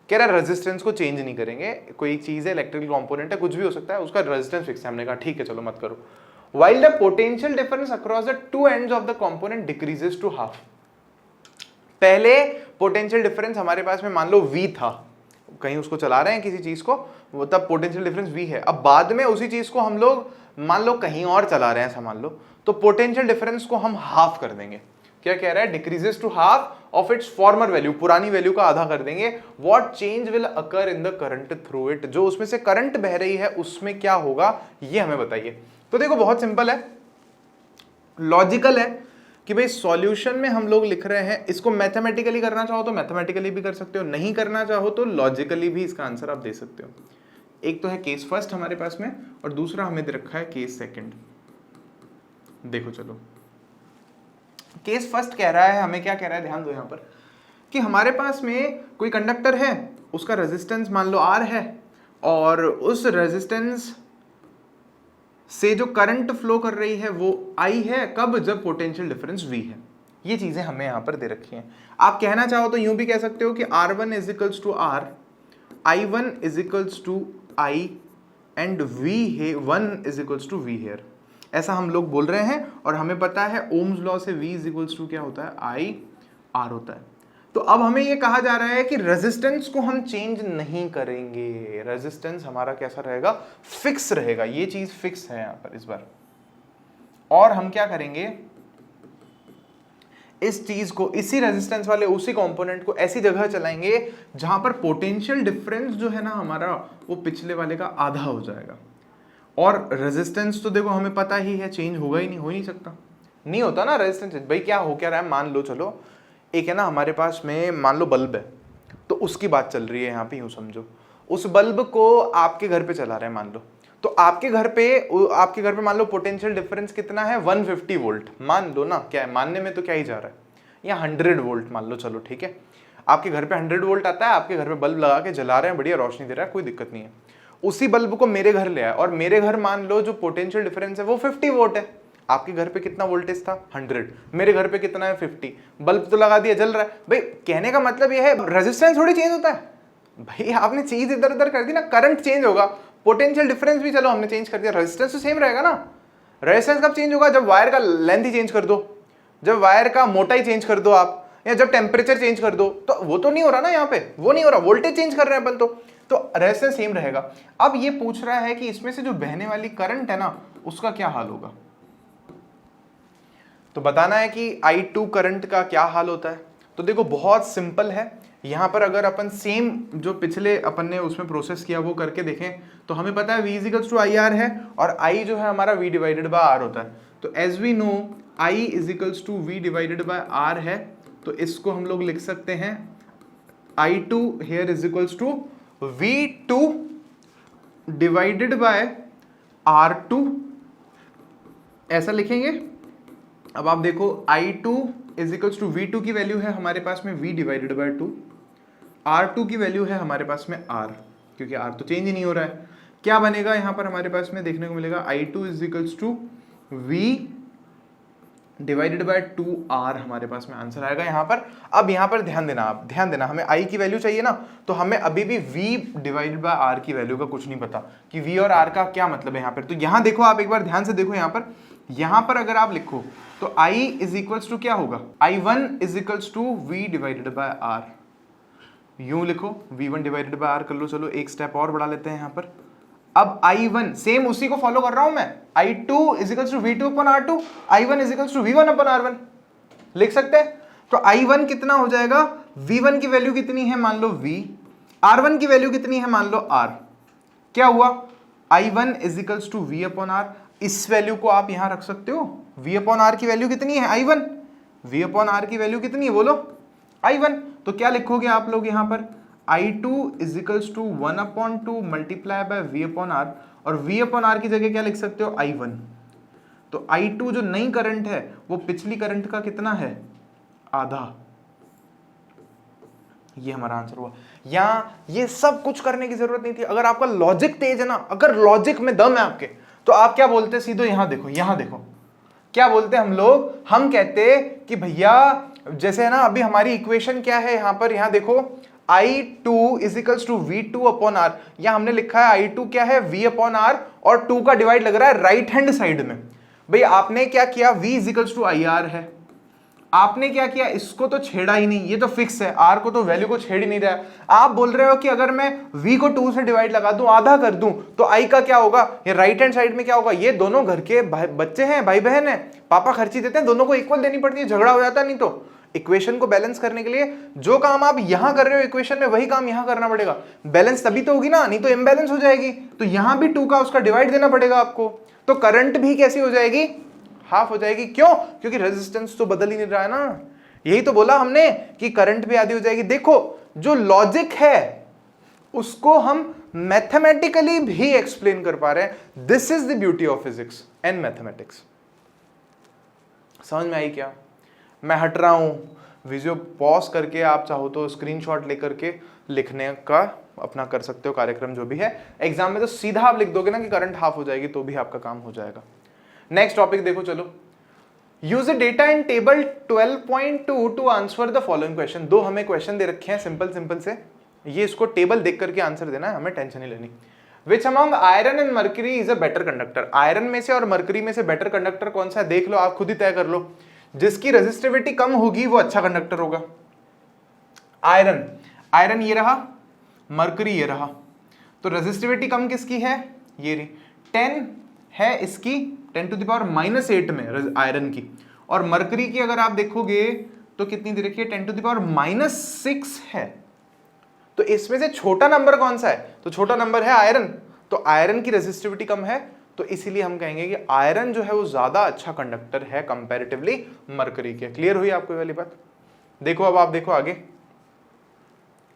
कह रहा है रेजिस्टेंस को चेंज नहीं करेंगे, कोई चीज है इलेक्ट्रिकल कंपोनेंट है, कुछ भी हो सकता है, उसका रेजिस्टेंस फिक्स है। हमने कहा ठीक है चलो मत करो। While the potential difference across the two ends of the component decreases to half. पहले पोटेंशियल डिफरेंस हमारे पास में मान लो V था, कहीं उसको चला रहे हैं किसी चीज को, वो तब पोटेंशियल डिफरेंस V है। अब बाद में उसी चीज को हम लोग मान लो कहीं और चला रहे हैं ऐसा मान लो, तो पोटेंशियल डिफरेंस को हम हाफ कर देंगे। क्या कह रहा है? Decreases to half of its former value, पुरानी वैल्यू का आधा कर देंगे। What change will occur in the current through it, जो उसमें से करंट बह रही है उसमें क्या होगा ये हमें बताइए। तो देखो बहुत सिंपल है, लॉजिकल है कि भाई सॉल्यूशन में हम लोग लिख रहे हैं, इसको मैथमेटिकली करना चाहो तो मैथमेटिकली भी कर सकते हो, नहीं करना चाहो तो लॉजिकली भी इसका आंसर आप दे सकते हो। एक तो है केस फर्स्ट हमारे पास में, और दूसरा हमें दे रखा है केस सेकंड। देखो चलो, केस फर्स्ट कह रहा है हमें, क्या कह रहा है ध्यान दो यहां पर, कि हमारे पास में कोई कंडक्टर है, उसका रेजिस्टेंस मान लो R है, और उस रेजिस्टेंस से जो करंट फ्लो कर रही है वो I है। कब? जब पोटेंशियल डिफरेंस V है। ये चीजें हमें यहां पर दे रखी हैं। आप कहना चाहो तो यूं भी कह सकते हो कि R1 is equals to R, I1 is equals to I and V1 is equals to V here. ऐसा हम लोग बोल रहे हैं, और हमें पता है ओम्स लॉ से V इज इक्वल्स टू क्या होता है? I R होता है। तो अब हमें ये कहा जा रहा है कि रेजिस्टेंस को हम चेंज नहीं करेंगे, रेजिस्टेंस हमारा कैसा रहेगा? फिक्स रहेगा। ये चीज फिक्स है यहां पर इस बार। और हम क्या करेंगे, इस चीज को, इसी रेजिस्टेंस वाले उसी कंपोनेंट को ऐसी जगह चलाएंगे जहां पर पोटेंशियल डिफरेंस जो है ना हमारा, वो पिछले वाले का आधा हो जाएगा। और रेजिस्टेंस तो देखो हमें पता ही है चेंज होगा ही नहीं, हो ही नहीं सकता, नहीं होता ना रेजिस्टेंस। भाई क्या हो क्या रहा है, मान लो चलो एक है ना हमारे पास में, मान लो बल्ब है, तो उसकी बात चल रही है यहाँ पे, यूं समझो उस बल्ब को आपके घर पे चला रहे हैं मान लो, तो आपके घर पे मान लो पोटेंशियल डिफरेंस कितना है? 150 वोल्ट मान लो ना, क्या है मानने में तो क्या ही जा रहा है, या 100 वोल्ट मान लो, चलो ठीक है। आपके घर पे 100 वोल्ट आता है, आपके घर पे बल्ब लगा के जला रहे हैं, बढ़िया रोशनी दे रहा है, कोई दिक्कत नहीं है। उसी बल्ब को मेरे घर ले आया, और मेरे घर मान लो जो पोटेंशियल डिफरेंस है वो 50 वोल्ट है। आपके घर पे कितना वोल्टेज था? 100, मेरे घर पे कितना है? 50। बल्ब तो लगा दिया, जल रहा है। भाई कहने का मतलब ये है रेजिस्टेंस थोड़ी चेंज होता है भाई, आपने चीज इधर उधर कर दी ना, करंट चेंज होगा, पोटेंशियल डिफरेंस भी चलो हमने चेंज कर दिया, रेजिस्टेंस तो सेम रहेगा ना। रेजिस्टेंस कब चेंज होगा? जब वायर का लेंथ ही चेंज कर दो, जब वायर का मोटाई चेंज कर दो आप, या जब टेम्परेचर चेंज कर दो। तो वो तो नहीं हो रहा ना यहाँ पे, वो नहीं हो रहा, वोल्टेज चेंज कर रहे हैं अपन तो रेजिस्टेंस सेम रहेगा। अब ये पूछ रहा है कि इसमें से जो बहने वाली करंट है ना, उसका क्या हाल होगा। तो बताना है कि I2 करंट का क्या हाल होता है। तो देखो बहुत सिंपल है, यहां पर अगर अपन सेम जो पिछले अपन ने उसमें प्रोसेस किया वो करके देखें, तो हमें पता है V इक्वल्स टू IR है, और I जो है हमारा V डिवाइडेड बाय R होता है। तो as we know I is equals to V divided by R है, तो इसको हम लोग लिख सकते हैं I2 here is equals to V2 divided by R2, ऐसा लिखेंगे। अब आप देखो I2 is equals to V2 की वैल्यू है हमारे पास में V डिवाइडेड बाय 2, R2 की वैल्यू है हमारे पास में R, क्योंकि R तो चेंज ही नहीं हो रहा है। क्या बनेगा यहाँ पर हमारे पास में देखने को मिलेगा I2 is equals to V divided by 2R, हमारे पास में आंसर आएगा यहाँ पर। अब यहाँ पर ध्यान देना, आप ध्यान देना, हमें I की वैल्यू चाहिए ना, तो हमें अभी भी V डिवाइडेड बाय R की वैल्यू का कुछ नहीं पता कि V और R का क्या मतलब है यहाँ पर। तो यहाँ देखो, आप एक बार ध्यान से देखो, यहाँ पर अगर आप लिखो तो I इज इक्वल्स टू क्या होगा, I1 is equals to V divided by R, यूं लिखो V1 डिवाइडेड बाय R कर लो। चलो एक स्टेप और बढ़ा लेते हैं यहाँ पर। अब I1 सेम उसी को फॉलो कर रहा हूं मैं, I2 is equals to V2 upon R2, I1 is equals to V1 upon R1 लिख सकते हैं। तो I1 कितना हो जाएगा, V1 की वैल्यू कितनी है मान लो V, R1 की वैल्यू कितनी है मान लो R, क्या हुआ I1 is equals to V upon R। इस वैल्यू को आप यहां रख सकते हो, V अपॉन R की वैल्यू कितनी है I1, V अपॉन R की वैल्यू कितनी है बोलो I1। तो क्या लिखोगे आप लोग यहां पर, I2 is equals to 1 upon 2 multiply by V upon R, और V अपॉन R की जगह क्या लिख सकते हो I1। तो I2 जो नई करंट है वो पिछली करंट का कितना है, आधा। ये हमारा आंसर हुआ। यहां ये सब कुछ करने की जरूरत नहीं थी। अगर आपका लॉजिक तेज है ना, अगर लॉजिक में दम है आपके, तो आप क्या बोलते हैं सीधे, यहां देखो, यहां देखो क्या बोलते हैं हम लोग, हम कहते कि भैया जैसे है ना, अभी हमारी इक्वेशन क्या है यहाँ पर, यहाँ देखो I2 is equals to V2 upon R, यहाँ हमने लिखा है I2 क्या है V अपॉन R, और 2 का डिवाइड लग रहा है राइट हैंड साइड में। भाई आपने क्या किया, V is equals to IR है, आपने क्या किया, इसको तो छेड़ा ही नहीं, ये तो फिक्स है, R को तो वैल्यू को छेड़ ही नहीं रहा है। आप बोल रहे हो कि अगर मैं V को 2 से डिवाइड लगा दूं, आधा कर दूं, तो I का क्या होगा, ये राइट हैंड साइड में क्या होगा, ये दोनों घर के बच्चे हैं, भाई बहन है, पापा खर्ची देते हैं, दोनों को इक्वल देनी पड़ती है, झगड़ा हो जाता है। नहीं तो इक्वेशन को बैलेंस करने के लिए जो काम आप यहां कर रहे हो इक्वेशन में, वही काम यहां करना पड़ेगा। बैलेंस तभी तो होगी ना, नहीं तो इम्बैलेंस हो जाएगी। तो यहां भी 2 का उसका डिवाइड देना पड़ेगा आपको, तो करंट भी कैसी हो जाएगी, हाफ हो जाएगी। क्यों, क्योंकि रेजिस्टेंस तो बदल ही नहीं रहा है ना। यही तो बोला हमने कि करंट भी आधी हो जाएगी। देखो जो लॉजिक है उसको हम मैथमेटिकली भी एक्सप्लेन कर पा रहे हैं। This is the beauty of physics and mathematics. समझ में आई क्या? मैं हट रहा हूं, वीडियो पॉज करके आप चाहो तो स्क्रीनशॉट लेकर के लिखने का अपना कर सकते हो कार्यक्रम जो भी है। एग्जाम में तो सीधा आप लिख दोगे ना कि करंट हाफ हो जाएगी, तो भी आपका काम हो जाएगा। नेक्स्ट टॉपिक देखो, चलो, use a data in table 12.2 to answer the following question. दो हमें क्वेश्चन दे रखे हैं सिंपल से, ये इसको टेबल देख करके आंसर देना है, हमें टेंशन नहीं लेनी। Which among iron and mercury is a better conductor. Iron में से और मर्करी में से बेटर कंडक्टर कौन सा है, देख लो, आप खुद ही तय कर लो। जिसकी रेजिस्टिविटी कम होगी वो अच्छा कंडक्टर होगा। आयरन ये रहा, मर्करी ये रहा। तो रेजिस्टिविटी कम किसकी है, ये रही, 10 है इसकी, 10 टू द पावर -8 में आयरन की। और मर्करी की अगर आप देखोगे तो कितनी दे रखी है, 10 टू द पावर -6 है। तो इसमें से छोटा नंबर कौन सा है, तो छोटा नंबर है आयरन। तो आयरन की रेजिस्टिविटी कम है, तो इसीलिए हम कहेंगे कि आयरन जो है वो ज्यादा अच्छा कंडक्टर है कंपैरेटिवली मर्करी के। क्लियर हुई आपको ये वाली बात? देखो अब आप देखो आगे,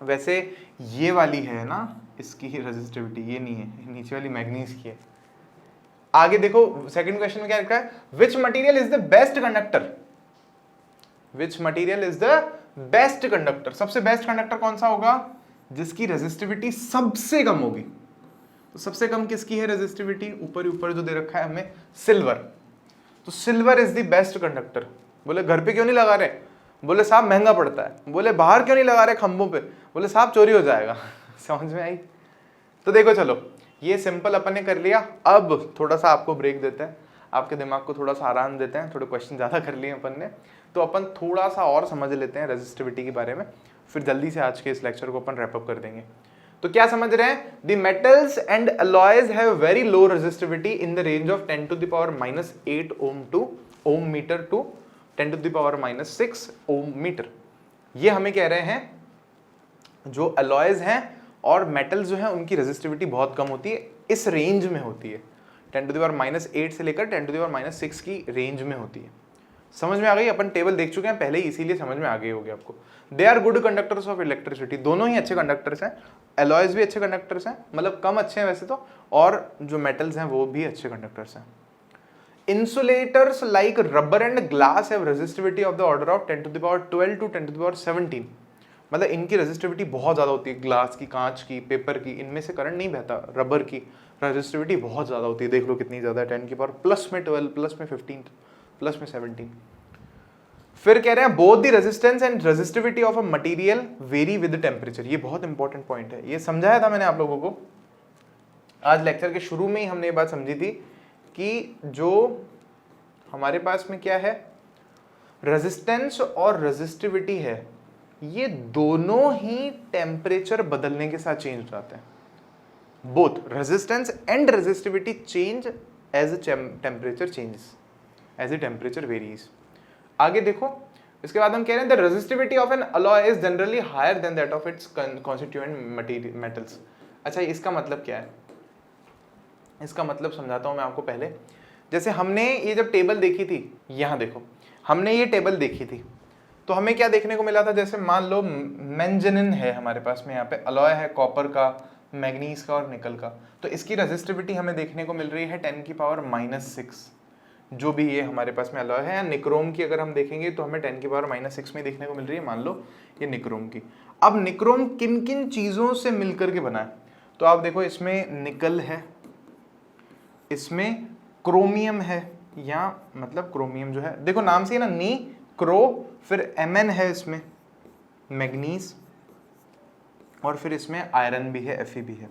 वैसे ये वाली है ना, इसकी ही रेजिस्टिविटी, ये नहीं है, नीचे वाली मैग्नीज की है। आगे देखो सेकंड क्वेश्चन में क्या लिखा है, which material is the best conductor. Which material is the best conductor, सबसे बेस्ट कंडक्टर कौन सा होगा, जिसकी रेजिस्टिविटी सबसे कम होगी। तो सबसे कम किसकी है रेजिस्टिविटी, ऊपर जो दे रखा है हमें, सिल्वर। तो silver is the best conductor. बोले घर पे क्यों नहीं लगा रहे, बोले साहब महंगा पड़ता है। बोले बाहर क्यों नहीं लगा रहे खंभों पे, बोले साहब चोरी हो जाएगा। समझ में आई? तो देखो चलो, ये सिंपल अपन ने कर लिया। अब थोड़ा सा आपको ब्रेक देते हैं, आपके दिमाग को थोड़ा सा आराम देते हैं। थोड़े क्वेश्चन ज्यादा कर लिए अपन ने, तो अपन थोड़ा सा और समझ लेते हैं रेजिस्टिविटी के बारे में, फिर जल्दी से आज के इस लेक्चर को अपन रैप अप कर देंगे। तो क्या समझ रहे हैं, the metals and alloys have very low resistivity in the range of 10 to the power -8 ohm to ohm metre to 10 to the power -6 ohm metre. ये हमें कह रहे हैं जो अलॉयज हैं और मेटल्स जो हैं उनकी रेजिस्टिविटी बहुत कम होती है, इस रेंज में होती है, 10 टू द पावर -8 से लेकर 10 टू द पावर -6 की रेंज में होती है। समझ में आ गई? अपन टेबल देख चुके हैं पहले ही, इसीलिए समझ में आ गई होगी आपको। They are good conductors of electricity, दोनों ही अच्छे कंडक्टर्स हैं, एलॉयज भी अच्छे कंडक्टर्स हैं, मतलब कम अच्छे हैं वैसे तो, और जो मेटल्स हैं वो भी अच्छे कंडक्टर्स हैं। Insulators like rubber and glass have resistivity of the order of 10 to the power 12 to 10 to the power 17, मतलब इनकी रेजिस्टिविटी बहुत ज्यादा होती है, ग्लास की, कांच की, पेपर की, इनमें से करंट नहीं बहता, रबर की रेजिस्टिविटी बहुत ज्यादा होती है, देख लो कितनी ज्यादा है, 10 की पावर प्लस में 12, प्लस में 15, प्लस में 17। फिर कह रहे हैं both the resistance and resistivity of a material very with temperature, ये बहुत इंपॉर्टेंट पॉइंट है, ये समझाया था मैंने आप लोगों को आज लेक्चर के शुरू में ही, हमने ये बात समझी थी कि जो हमारे पास में क्या है, रेजिस्टेंस और रेजिस्टिविटी है, ये दोनों ही टेम्परेचर बदलने के साथ चेंज हो जाते हैं। Both resistance and resistivity change as temperature changes, as a temperature varies. आगे देखो, इसके बाद हम कह रहे हैं the resistivity of an alloy is generally higher than that of its constituent metals. अच्छा, इसका मतलब क्या है? इसका मतलब समझाता हूं मैं आपको पहले। जैसे हमने ये जब टेबल देखी थी, यहां देखो, हमने ये टेबल देखी थी, तो हमें क्या देखने को मिला था, जैसे मान लो मैंगनीज है हमारे पास में, यहाँ पे अलॉय है कॉपर का, मैग्नीज का और निकल का, तो इसकी रेजिस्टिविटी हमें देखने को मिल रही है 10 की पावर -6, जो भी ये हमारे पास में अलॉय है। या निक्रोम की अगर हम देखेंगे तो हमें 10 की पावर -6 में देखने को मिल रही है, मान लो ये निक्रोम की। अब निक्रोम किन किन चीजों से मिलकर के बना है, तो आप देखो इसमें निकल है, इसमें क्रोमियम है, या मतलब क्रोमियम जो है देखो नाम से ही ना, नी क्रो, फिर Mn है इसमें, मैग्नीज, और फिर इसमें आयरन भी है, Fe भी है,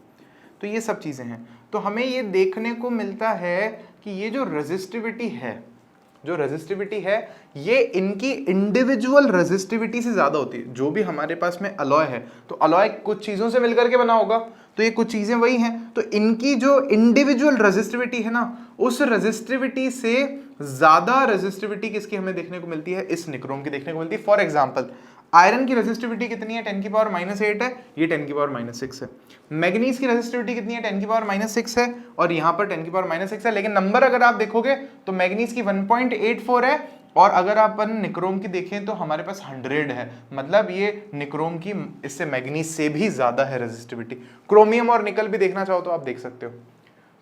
तो ये सब चीजें हैं। तो हमें ये देखने को मिलता है कि ये जो रेजिस्टिविटी है, जो रेजिस्टिविटी है, ये इनकी इंडिविजुअल रेजिस्टिविटी से ज्यादा होती है। जो भी हमारे पास में अलॉय है, तो अलॉय कुछ चीजों से मिलकर के बना होगा, तो ये कुछ चीजें वही हैं, तो इनकी जो इंडिविजुअल रेजिस्टिविटी है ना, उस रेजिस्टिविटी से ज्यादा रेजिस्टिविटी किसकी हमें देखने को मिलती है, इस निक्रोम की देखने को मिलती है। फॉर एग्जांपल, आयरन की रेजिस्टिविटी कितनी है, 10 की पावर -8 है, ये 10 की पावर -6 है। मैग्नीज की रेजिस्टिविटी कितनी है, 10 की पावर -6 है, और यहाँ पर 10 की पावर -6 है, लेकिन नंबर अगर आप देखोगे तो मैग्नीज की 1.84 है, और अगर अपन निक्रोम की देखें तो हमारे पास 100 है, मतलब ये निक्रोम की इससे मैग्नीज से भी ज्यादा है रेजिस्टिविटी। क्रोमियम और निकल भी देखना चाहो तो आप देख सकते हो।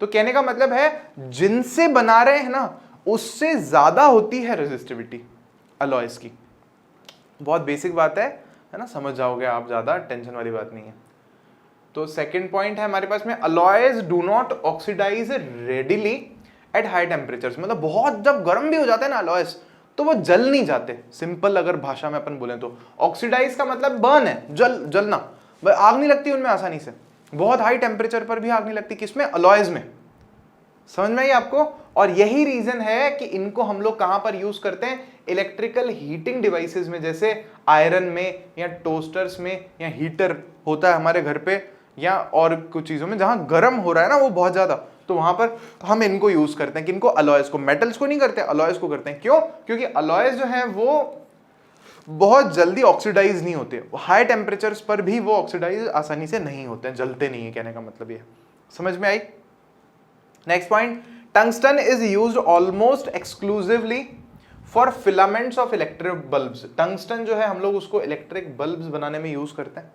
तो कहने का मतलब है जिनसे बना रहे हैं ना, उससे ज्यादा होती है रेजिस्टिविटी अलॉयज की। बहुत बेसिक बात है ना, समझ जाओगे आप, ज्यादा टेंशन वाली बात नहीं है। तो सेकंड पॉइंट है हमारे पास में, alloys do not oxidise readily at high temperatures, मतलब बहुत जब गर्म भी हो जाते हैं ना अलॉयज, तो वो जल नहीं जाते। सिंपल अगर भाषा में अपन बोले तो ऑक्सीडाइज का मतलब बर्न है, जलना, आग नहीं लगती उनमें आसानी से, बहुत हाई टेम्परेचर पर भी आग नहीं लगती, किसमें, अलॉयज में। समझ में आई आपको? और यही रीजन है कि इनको हम लोग कहां पर यूज करते हैं, इलेक्ट्रिकल हीटिंग डिवाइसेस में, जैसे आयरन में या टोस्टर्स में, या हीटर होता है हमारे घर पे, या और कुछ चीजों में जहां गर्म हो रहा है ना वो बहुत ज्यादा, तो वहां पर हम इनको यूज करते हैं। किनको, अलॉयज को, मेटल्स को नहीं करते, अलॉयज को करते हैं। क्यों? क्योंकि अलॉयज जो है वो बहुत जल्दी ऑक्सीडाइज नहीं होते, हाई टेम्परेचर्स पर भी वो ऑक्सीडाइज आसानी से नहीं होते हैं, जलते नहीं है, कहने का मतलब ये। समझ में आई? Next point, tungsten is used almost exclusively for filaments of electric bulbs. Tungsten जो है हम लोग उसको इलेक्ट्रिक बल्ब्स बनाने में यूज करते हैं,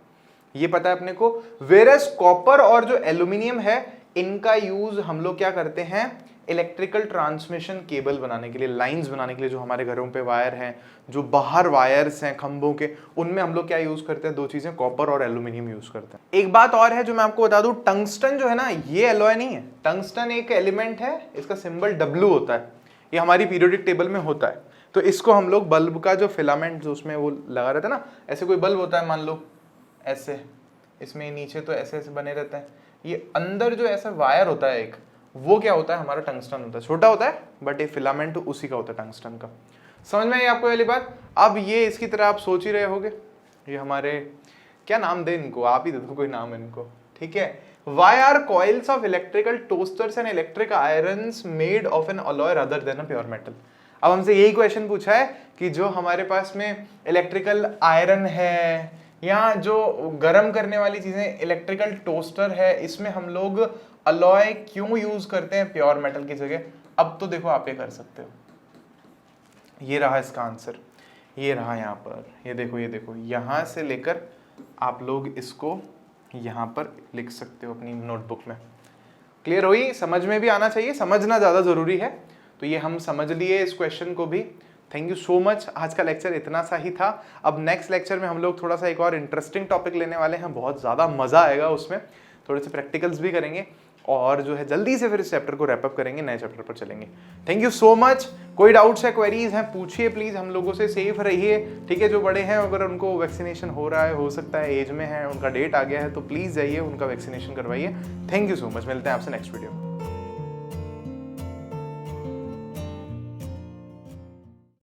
ये पता है अपने को। वेरस कॉपर और जो एल्यूमिनियम है, इनका यूज हम लोग क्या करते हैं, इलेक्ट्रिकल ट्रांसमिशन केबल बनाने के लिए, लाइंस बनाने के लिए। जो हमारे घरों पे वायर हैं, जो बाहर वायर्स हैं खंभों के, उनमें हम लोग क्या यूज करते हैं, दो चीजें, कॉपर और एल्यूमिनियम यूज करते हैं। एक बात और है जो मैं आपको बता दूं, टंगस्टन जो है ना, ये एलॉय नहीं है, टंगस्टन एक एलिमेंट है, इसका सिंबल W होता है, ये हमारी पीरियोडिक टेबल में होता है। तो इसको हम लोग बल्ब का जो फिलामेंट जो उसमें वो लगा रहता है ना, ऐसे कोई बल्ब होता है मान लो ऐसे, इसमें नीचे तो ऐसे ऐसे बने रहता है, ये अंदर जो ऐसा वायर होता है एक, वो क्या होता है, हमारा टंगस्टन होता है। छोटा होता है बट ये फिलामेंट उसी का होता है, टंगस्टन का। समझ में आई आपको वाली बात? अब ये इसकी तरह आप सोच ही रहे होगे, ये हमारे क्या नाम दे इनको, आप ही दे दो कोई नाम इनको, ठीक है। Why are coils of electrical toasters and electric irons made of an alloy rather than a pure metal? अब हमसे यही क्वेश्चन पूछा है कि जो हमारे पास में इलेक्ट्रिकल आयरन है या जो गर्म करने वाली चीजें इलेक्ट्रिकल टोस्टर है, इसमें हम लोग अलॉय क्यों यूज करते हैं प्योर मेटल की जगह। अब तो देखो आप ये कर सकते हो, ये रहा इसका आंसर, ये रहा यहाँ पर, ये देखो, यहाँ से लेकर आप लोग इसको यहाँ पर लिख सकते हो अपनी नोटबुक में। क्लियर हुई? समझ में भी आना चाहिए, समझना ज़्यादा ज़रूरी है। तो ये हम समझ लिए इस क्वेश्चन को भी। Thank you so much. आज का लेक्चर इतना सा ही था। अब नेक्स्ट लेक्चर में हम लोग थोड़ा सा एक और इंटरेस्टिंग टॉपिक लेने वाले हैं, बहुत ज़्यादा मज़ा आएगा उसमें, थोड़े से प्रैक्टिकल्स भी करेंगे और जो है जल्दी से फिर इस चैप्टर को रैप अप करेंगे, नए चैप्टर पर चलेंगे। Thank you so much. कोई डाउट्स है, क्वेरीज हैं, पूछिए प्लीज़, हम लोगों से सेफ रहिए, ठीक है। जो बड़े हैं अगर उनको वैक्सीनेशन हो रहा है, हो सकता है एज में है, उनका डेट आ गया है, तो प्लीज़ जाइए उनका वैक्सीनेशन करवाइए। थैंक यू सो मच, मिलते हैं आपसे नेक्स्ट वीडियो में।